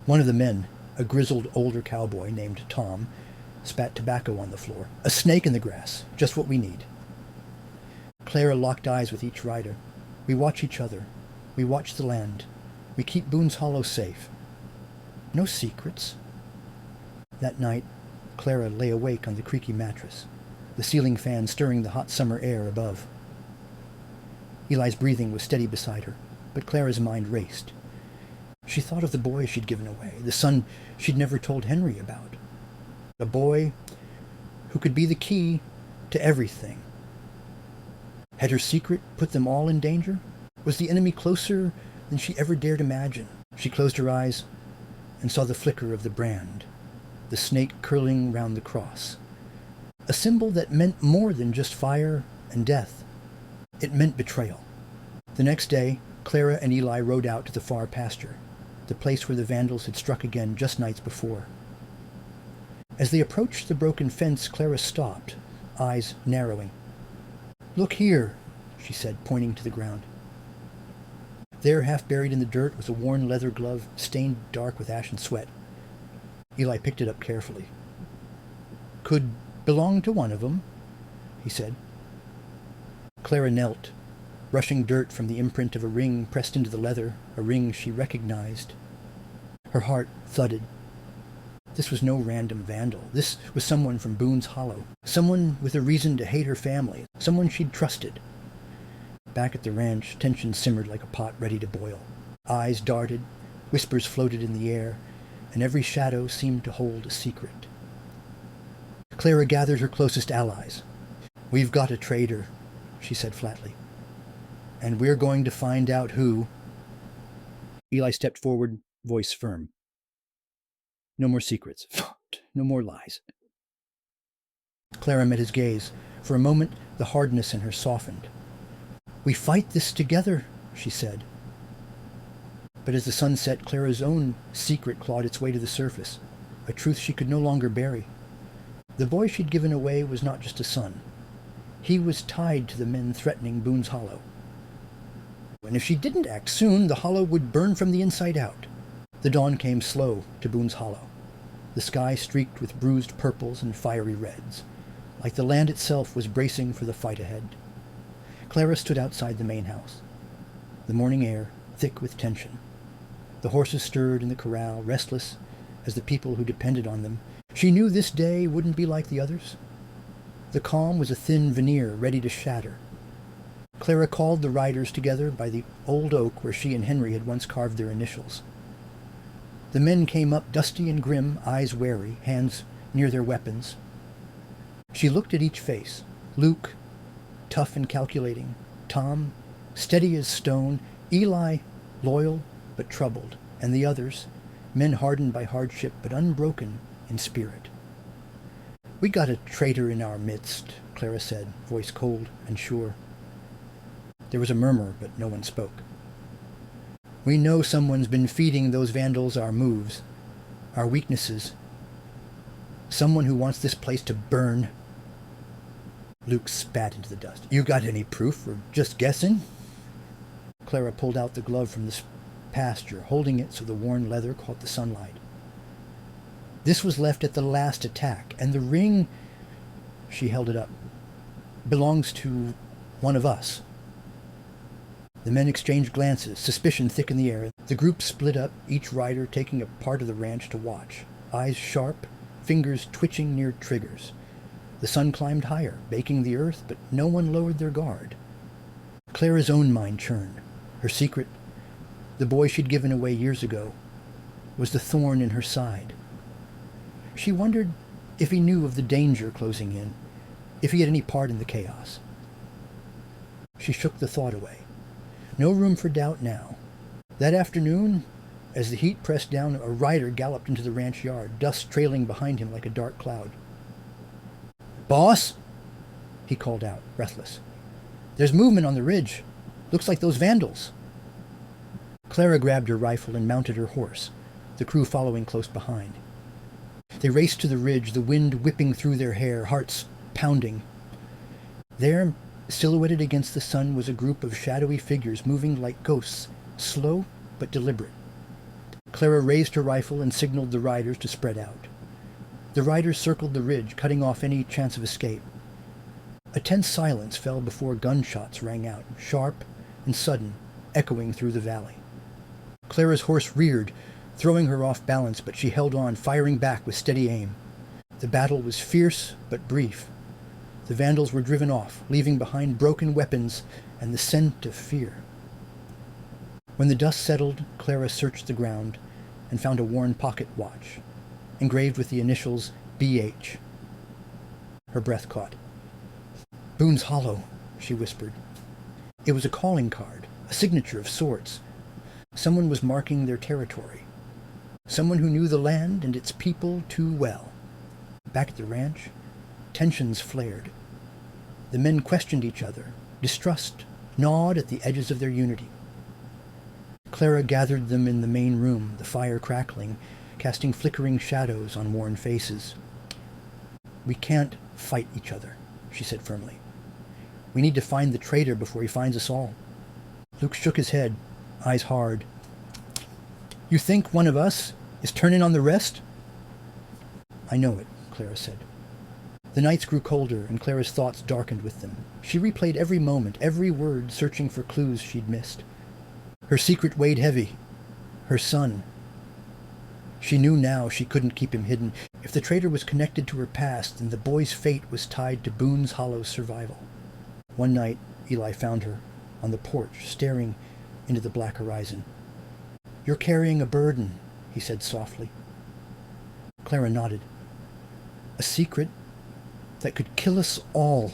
One of the men, a grizzled older cowboy named Tom, spat tobacco on the floor. "A snake in the grass, just what we need." Clara locked eyes with each rider. "We watch each other. We watch the land. We keep Boone's Hollow safe. No secrets." That night, Clara lay awake on the creaky mattress, the ceiling fan stirring the hot summer air above. Eli's breathing was steady beside her, but Clara's mind raced. She thought of the boy she'd given away, the son she'd never told Henry about. A boy who could be the key to everything. Had her secret put them all in danger? Was the enemy closer than she ever dared imagine? She closed her eyes and saw the flicker of the brand, the snake curling round the cross. A symbol that meant more than just fire and death. It meant betrayal. The next day, Clara and Eli rode out to the far pasture, the place where the vandals had struck again just nights before. As they approached the broken fence, Clara stopped, eyes narrowing. "Look here," she said, pointing to the ground. There, half buried in the dirt, was a worn leather glove, stained dark with ash and sweat. Eli picked it up carefully. "Could belong to one of them," he said. Clara knelt, brushing dirt from the imprint of a ring pressed into the leather, a ring she recognized. Her heart thudded. This was no random vandal. This was someone from Boone's Hollow, someone with a reason to hate her family, someone she'd trusted. Back at the ranch, tension simmered like a pot ready to boil. Eyes darted, whispers floated in the air, and every shadow seemed to hold a secret. Clara gathered her closest allies. "We've got a traitor," she said flatly. "And we're going to find out who." Eli stepped forward, voice firm. "No more secrets. No more lies." Clara met his gaze. For a moment, the hardness in her softened. "We fight this together," she said. But as the sun set, Clara's own secret clawed its way to the surface, a truth she could no longer bury. The boy she'd given away was not just a son. He was tied to the men threatening Boone's Hollow. And if she didn't act soon, the hollow would burn from the inside out. The dawn came slow to Boone's Hollow, the sky streaked with bruised purples and fiery reds, like the land itself was bracing for the fight ahead. Clara stood outside the main house, the morning air thick with tension. The horses stirred in the corral, restless as the people who depended on them. She knew this day wouldn't be like the others. The calm was a thin veneer ready to shatter. Clara called the riders together by the old oak where she and Henry had once carved their initials. The men came up dusty and grim, eyes wary, hands near their weapons. She looked at each face. Luke, tough and calculating. Tom, steady as stone. Eli, loyal but troubled. And the others, men hardened by hardship but unbroken in spirit. "We got a traitor in our midst," Clara said, voice cold and sure. There was a murmur, but no one spoke. "We know someone's been feeding those vandals our moves, our weaknesses. Someone who wants this place to burn." Luke spat into the dust. "You got any proof, or just guessing?" Clara pulled out the glove from the pasture, holding it so the worn leather caught the sunlight. "This was left at the last attack, and the ring," she held it up, "belongs to one of us." The men exchanged glances, suspicion thick in the air. The group split up, each rider taking a part of the ranch to watch, eyes sharp, fingers twitching near triggers. The sun climbed higher, baking the earth, but no one lowered their guard. Clara's own mind churned. Her secret, the boy she'd given away years ago, was the thorn in her side. She wondered if he knew of the danger closing in, if he had any part in the chaos. She shook the thought away. No room for doubt now. That afternoon, as the heat pressed down, a rider galloped into the ranch yard, dust trailing behind him like a dark cloud. "Boss," he called out, breathless. "There's movement on the ridge. Looks like those vandals." Clara grabbed her rifle and mounted her horse, the crew following close behind. They raced to the ridge, the wind whipping through their hair, hearts pounding. There, silhouetted against the sun, was a group of shadowy figures moving like ghosts, slow but deliberate. Clara raised her rifle and signaled the riders to spread out. The riders circled the ridge, cutting off any chance of escape. A tense silence fell before gunshots rang out, sharp and sudden, echoing through the valley. Clara's horse reared, throwing her off balance, but she held on, firing back with steady aim. The battle was fierce but brief. The vandals were driven off, leaving behind broken weapons and the scent of fear. When the dust settled, Clara searched the ground and found a worn pocket watch, engraved with the initials BH. Her breath caught. "Boone's Hollow," she whispered. It was a calling card, a signature of sorts. Someone was marking their territory. Someone who knew the land and its people too well. Back at the ranch, tensions flared. The men questioned each other. Distrust gnawed at the edges of their unity. Clara gathered them in the main room, the fire crackling, casting flickering shadows on worn faces. "We can't fight each other," she said firmly. "We need to find the traitor before he finds us all." Luke shook his head, eyes hard. "You think one of us is turning on the rest?" "I know it," Clara said. The nights grew colder, and Clara's thoughts darkened with them. She replayed every moment, every word, searching for clues she'd missed. Her secret weighed heavy. Her son. She knew now she couldn't keep him hidden. If the traitor was connected to her past, then the boy's fate was tied to Boone's Hollow's survival. One night, Eli found her on the porch, staring into the black horizon. "You're carrying a burden," he said softly. Clara nodded. "A secret that could kill us all."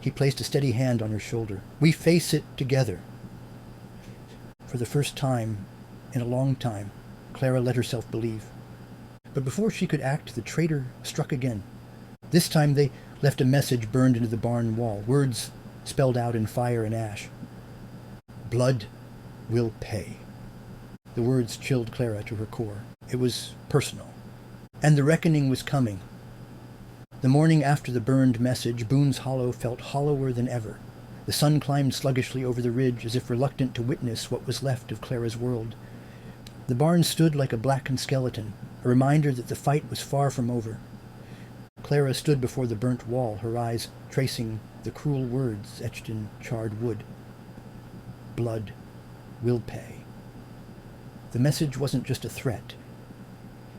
He placed a steady hand on her shoulder. "We face it together." For the first time in a long time, Clara let herself believe. But before she could act, the traitor struck again. This time they left a message burned into the barn wall, words spelled out in fire and ash. "Blood will pay." The words chilled Clara to her core. It was personal. And the reckoning was coming. The morning after the burned message, Boone's Hollow felt hollower than ever. The sun climbed sluggishly over the ridge, as if reluctant to witness what was left of Clara's world. The barn stood like a blackened skeleton, a reminder that the fight was far from over. Clara stood before the burnt wall, her eyes tracing the cruel words etched in charred wood. "Blood will pay." The message wasn't just a threat.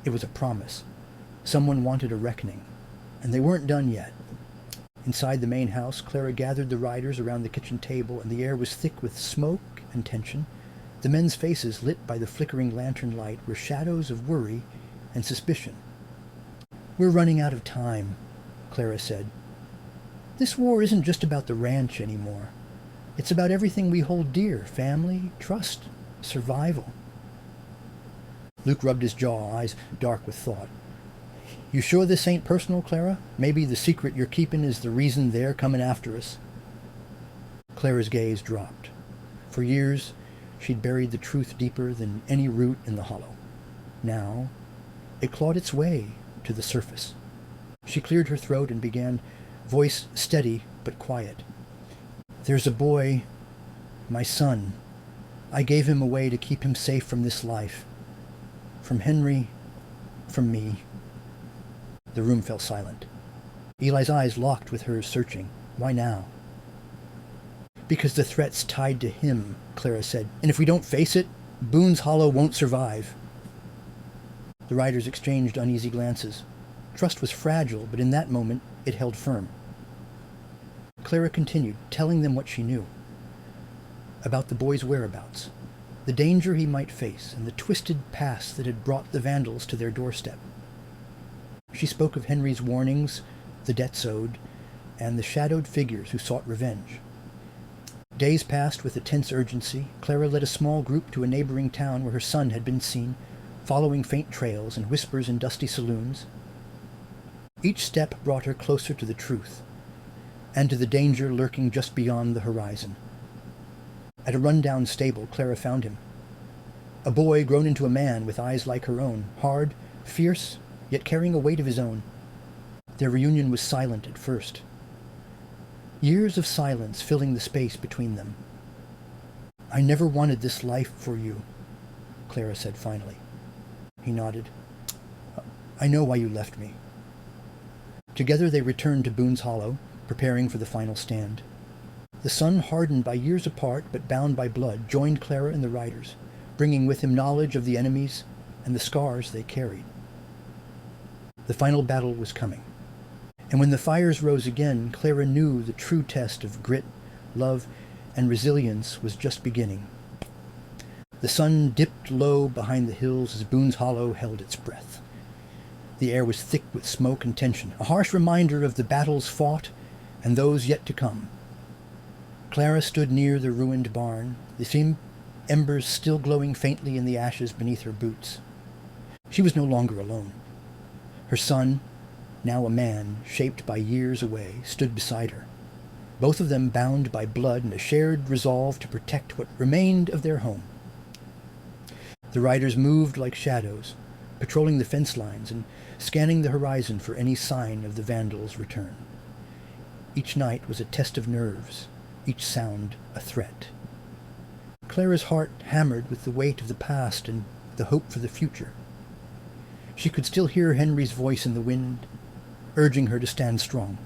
It was a promise. Someone wanted a reckoning, and they weren't done yet. Inside the main house, Clara gathered the riders around the kitchen table, and the air was thick with smoke and tension. The men's faces, lit by the flickering lantern light, were shadows of worry and suspicion. "We're running out of time," Clara said. "This war isn't just about the ranch anymore. It's about everything we hold dear: family, trust, survival." Luke rubbed his jaw, eyes dark with thought. "You sure this ain't personal, Clara? Maybe the secret you're keeping is the reason they're coming after us." Clara's gaze dropped. For years, she'd buried the truth deeper than any root in the hollow. Now, it clawed its way to the surface. She cleared her throat and began, voice steady but quiet. "There's a boy, my son. I gave him away to keep him safe from this life. From Henry, from me." The room fell silent. Eli's eyes locked with hers, searching. "Why now?" "Because the threat's tied to him," Clara said. "And if we don't face it, Boone's Hollow won't survive." The riders exchanged uneasy glances. Trust was fragile, but in that moment it held firm. Clara continued, telling them what she knew. About the boy's whereabouts, the danger he might face, and the twisted past that had brought the Vandals to their doorstep. She spoke of Henry's warnings, the debts owed, and the shadowed figures who sought revenge. Days passed with a tense urgency. Clara led a small group to a neighboring town where her son had been seen, following faint trails and whispers in dusty saloons. Each step brought her closer to the truth, and to the danger lurking just beyond the horizon. At a run-down stable, Clara found him. A boy grown into a man with eyes like her own, hard, fierce, yet carrying a weight of his own. Their reunion was silent at first. Years of silence filling the space between them. "I never wanted this life for you," Clara said finally. He nodded. "I know why you left me." Together they returned to Boone's Hollow, preparing for the final stand. The son, hardened by years apart but bound by blood, joined Clara and the riders, bringing with him knowledge of the enemies and the scars they carried. The final battle was coming. And when the fires rose again, Clara knew the true test of grit, love, and resilience was just beginning. The sun dipped low behind the hills as Boone's Hollow held its breath. The air was thick with smoke and tension, a harsh reminder of the battles fought and those yet to come. Clara stood near the ruined barn, the same embers still glowing faintly in the ashes beneath her boots. She was no longer alone. Her son, now a man, shaped by years away, stood beside her, both of them bound by blood and a shared resolve to protect what remained of their home. The riders moved like shadows, patrolling the fence lines and scanning the horizon for any sign of the Vandals' return. Each night was a test of nerves, each sound a threat. Clara's heart hammered with the weight of the past and the hope for the future. She could still hear Henry's voice in the wind, urging her to stand strong.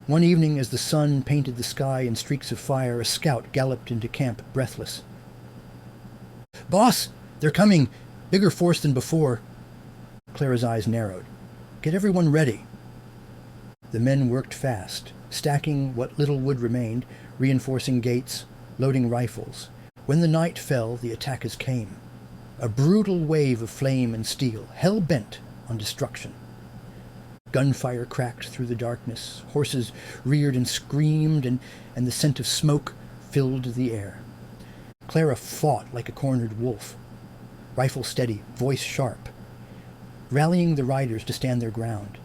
One evening, as the sun painted the sky in streaks of fire, a scout galloped into camp, breathless. "Boss, they're coming! Bigger force than before." Clara's eyes narrowed. "Get everyone ready." The men worked fast, stacking what little wood remained, reinforcing gates, loading rifles. When the night fell, the attackers came. A brutal wave of flame and steel, hell-bent on destruction. Gunfire cracked through the darkness. Horses reared and screamed, and the scent of smoke filled the air. Clara fought like a cornered wolf, rifle steady, voice sharp, rallying the riders to stand their ground.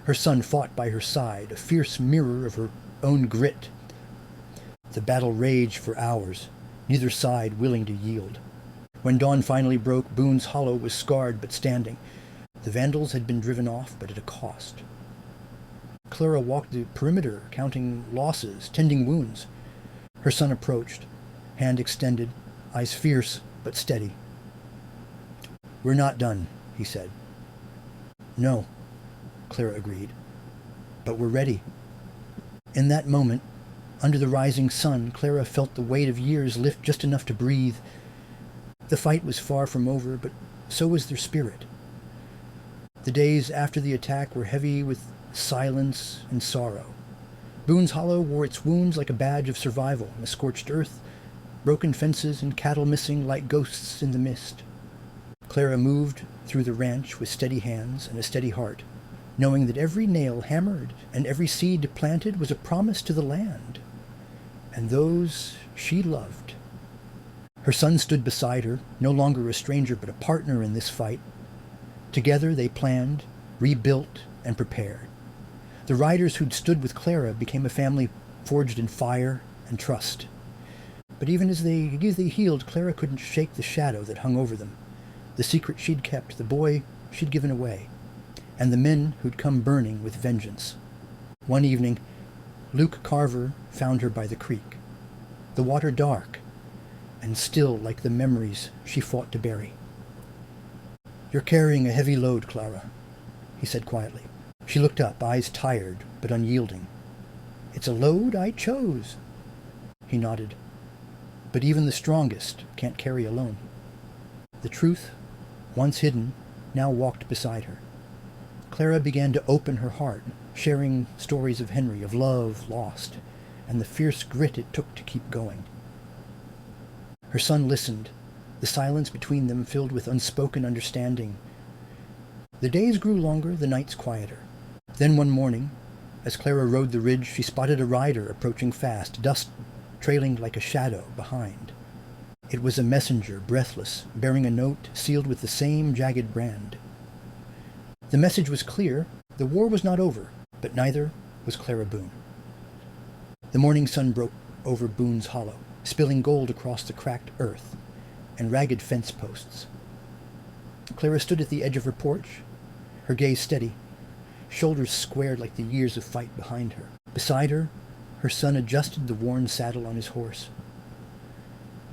Her son fought by her side, a fierce mirror of her own grit. The battle raged for hours, neither side willing to yield. When dawn finally broke, Boone's Hollow was scarred but standing. The Vandals had been driven off, but at a cost. Clara walked the perimeter, counting losses, tending wounds. Her son approached, hand extended, eyes fierce but steady. "We're not done," he said. "No," Clara agreed, "but we're ready." In that moment, under the rising sun, Clara felt the weight of years lift just enough to breathe. The fight was far from over, but so was their spirit. The days after the attack were heavy with silence and sorrow. Boone's Hollow wore its wounds like a badge of survival, the scorched earth, broken fences, and cattle missing like ghosts in the mist. Clara moved through the ranch with steady hands and a steady heart, knowing that every nail hammered and every seed planted was a promise to the land, and those she loved. Her son stood beside her, no longer a stranger but a partner in this fight. Together they planned, rebuilt, and prepared. The riders who'd stood with Clara became a family forged in fire and trust. But even as they healed, Clara couldn't shake the shadow that hung over them, the secret she'd kept, the boy she'd given away, and the men who'd come burning with vengeance. One evening, Luke Carver found her by the creek, the water dark and still like the memories she fought to bury. "You're carrying a heavy load, Clara," he said quietly. She looked up, eyes tired but unyielding. "It's a load I chose." He nodded. "But even the strongest can't carry alone." The truth, once hidden, now walked beside her. Clara began to open her heart, sharing stories of Henry, of love lost, and the fierce grit it took to keep going. Her son listened, the silence between them filled with unspoken understanding. The days grew longer, the nights quieter. Then one morning, as Clara rode the ridge, she spotted a rider approaching fast, dust trailing like a shadow behind. It was a messenger, breathless, bearing a note sealed with the same jagged brand. The message was clear. The war was not over, but neither was Clara Boone. The morning sun broke over Boone's Hollow, spilling gold across the cracked earth and ragged fence posts. Clara stood at the edge of her porch, her gaze steady, shoulders squared like the years of fight behind her. Beside her, her son adjusted the worn saddle on his horse.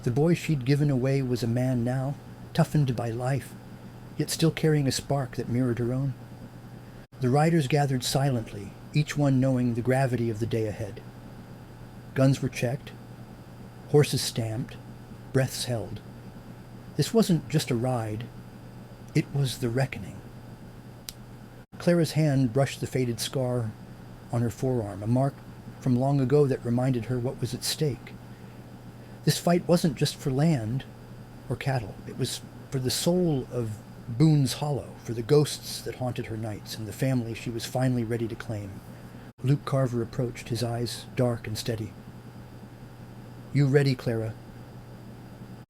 The boy she'd given away was a man now, toughened by life, yet still carrying a spark that mirrored her own. The riders gathered silently, each one knowing the gravity of the day ahead. Guns were checked, horses stamped, breaths held. This wasn't just a ride, it was the reckoning. Clara's hand brushed the faded scar on her forearm, a mark from long ago that reminded her what was at stake. This fight wasn't just for land or cattle. It was for the soul of Boone's Hollow for the ghosts that haunted her nights and the family she was finally ready to claim. Luke Carver approached, his eyes dark and steady. "You ready, Clara?"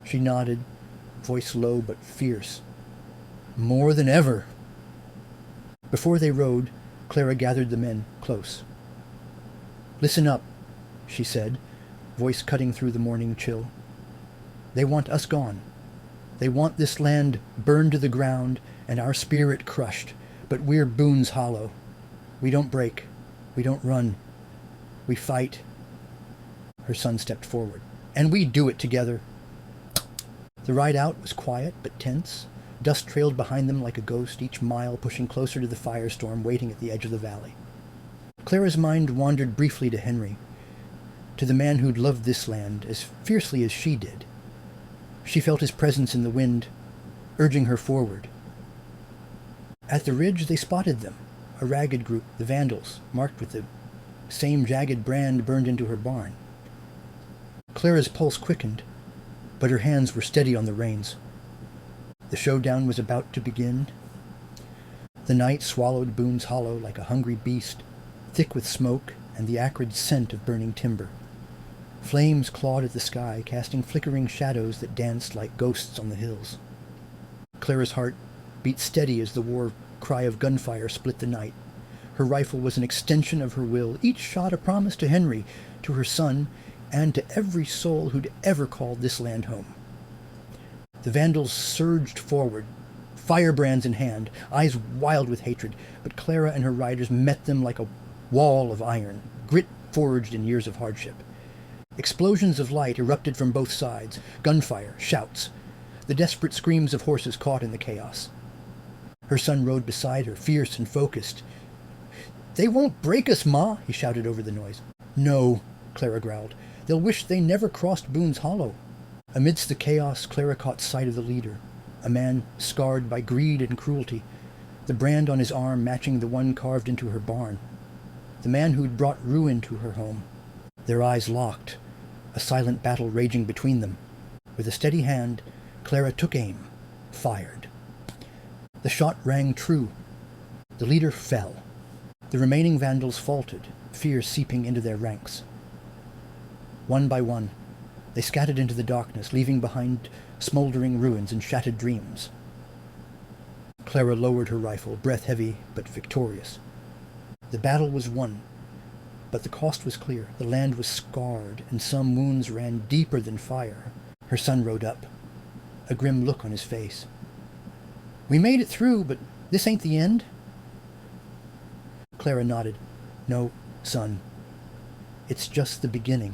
She nodded, voice low but fierce. "More than ever." Before they rode, Clara gathered the men close. "Listen up," she said, voice cutting through the morning chill. "They want us gone. They want this land burned to the ground and our spirit crushed, but we're Boone's Hollow. We don't break. We don't run. We fight." Her son stepped forward. "And we do it together." The ride out was quiet but tense. Dust trailed behind them like a ghost, each mile pushing closer to the firestorm waiting at the edge of the valley. Clara's mind wandered briefly to Henry, to the man who'd loved this land as fiercely as she did. She felt his presence in the wind, urging her forward. At the ridge they spotted them, a ragged group, the Vandals, marked with the same jagged brand burned into her barn. Clara's pulse quickened, but her hands were steady on the reins. The showdown was about to begin. The night swallowed Boone's Hollow like a hungry beast, thick with smoke and the acrid scent of burning timber. Flames clawed at the sky, casting flickering shadows that danced like ghosts on the hills. Clara's heart beat steady as the war cry of gunfire split the night. Her rifle was an extension of her will, each shot a promise to Henry, to her son, and to every soul who'd ever called this land home. The Vandals surged forward, firebrands in hand, eyes wild with hatred, but Clara and her riders met them like a wall of iron, grit forged in years of hardship. Explosions of light erupted from both sides, gunfire, shouts, the desperate screams of horses caught in the chaos. Her son rode beside her, fierce and focused. "They won't break us, Ma," he shouted over the noise. "No," Clara growled. "They'll wish they never crossed Boone's Hollow." Amidst the chaos, Clara caught sight of the leader, a man scarred by greed and cruelty, the brand on his arm matching the one carved into her barn, the man who'd brought ruin to her home. Their eyes locked, a silent battle raging between them. With a steady hand, Clara took aim, fired. The shot rang true. The leader fell. The remaining Vandals faltered, fear seeping into their ranks. One by one, they scattered into the darkness, leaving behind smoldering ruins and shattered dreams. Clara lowered her rifle, breath heavy but victorious. The battle was won, but the cost was clear. The land was scarred, and some wounds ran deeper than fire. Her son rode up, a grim look on his face. "We made it through, but this ain't the end." Clara nodded. "No, son. It's just the beginning."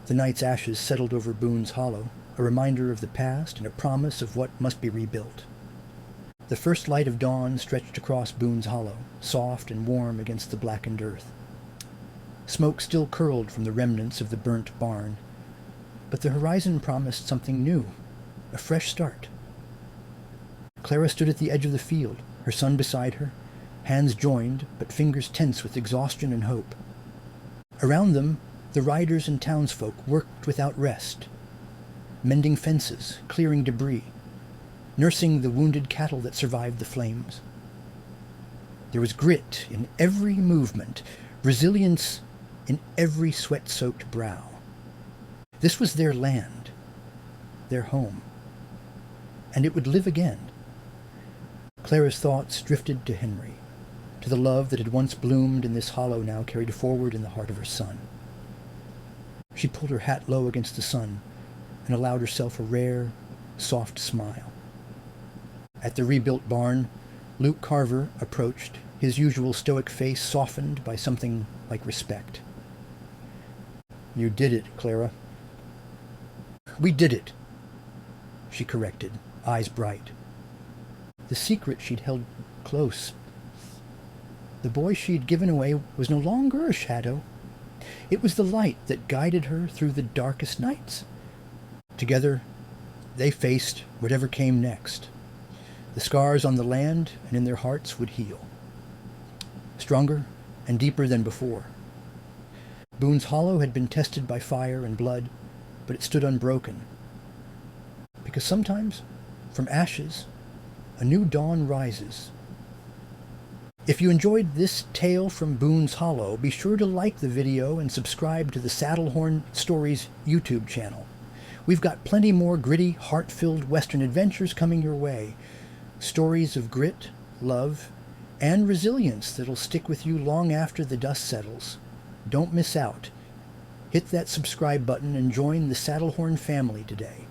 The night's ashes settled over Boone's Hollow, a reminder of the past and a promise of what must be rebuilt. The first light of dawn stretched across Boone's Hollow, soft and warm against the blackened earth. Smoke still curled from the remnants of the burnt barn, but the horizon promised something new, a fresh start. Clara stood at the edge of the field, her son beside her, hands joined but fingers tense with exhaustion and hope. Around them, the riders and townsfolk worked without rest, mending fences, clearing debris, nursing the wounded cattle that survived the flames. There was grit in every movement, resilience in every sweat-soaked brow. This was their land, their home, and it would live again. Clara's thoughts drifted to Henry, to the love that had once bloomed in this hollow now carried forward in the heart of her son. She pulled her hat low against the sun and allowed herself a rare, soft smile. At the rebuilt barn, Luke Carver approached, his usual stoic face softened by something like respect. "You did it, Clara." "We did it," she corrected, eyes bright. The secret she'd held close. The boy she'd given away was no longer a shadow. It was the light that guided her through the darkest nights. Together, they faced whatever came next. The scars on the land and in their hearts would heal, stronger and deeper than before. Boone's Hollow had been tested by fire and blood, but it stood unbroken. Because sometimes From ashes, a new dawn rises. If you enjoyed this tale from Boone's Hollow, be sure to like the video and subscribe to the SaddleHorn Stories YouTube channel. We've got plenty more gritty, heart-filled Western adventures coming your way. Stories of grit, love, and resilience that'll stick with you long after the dust settles. Don't miss out. Hit that subscribe button and join the SaddleHorn family today.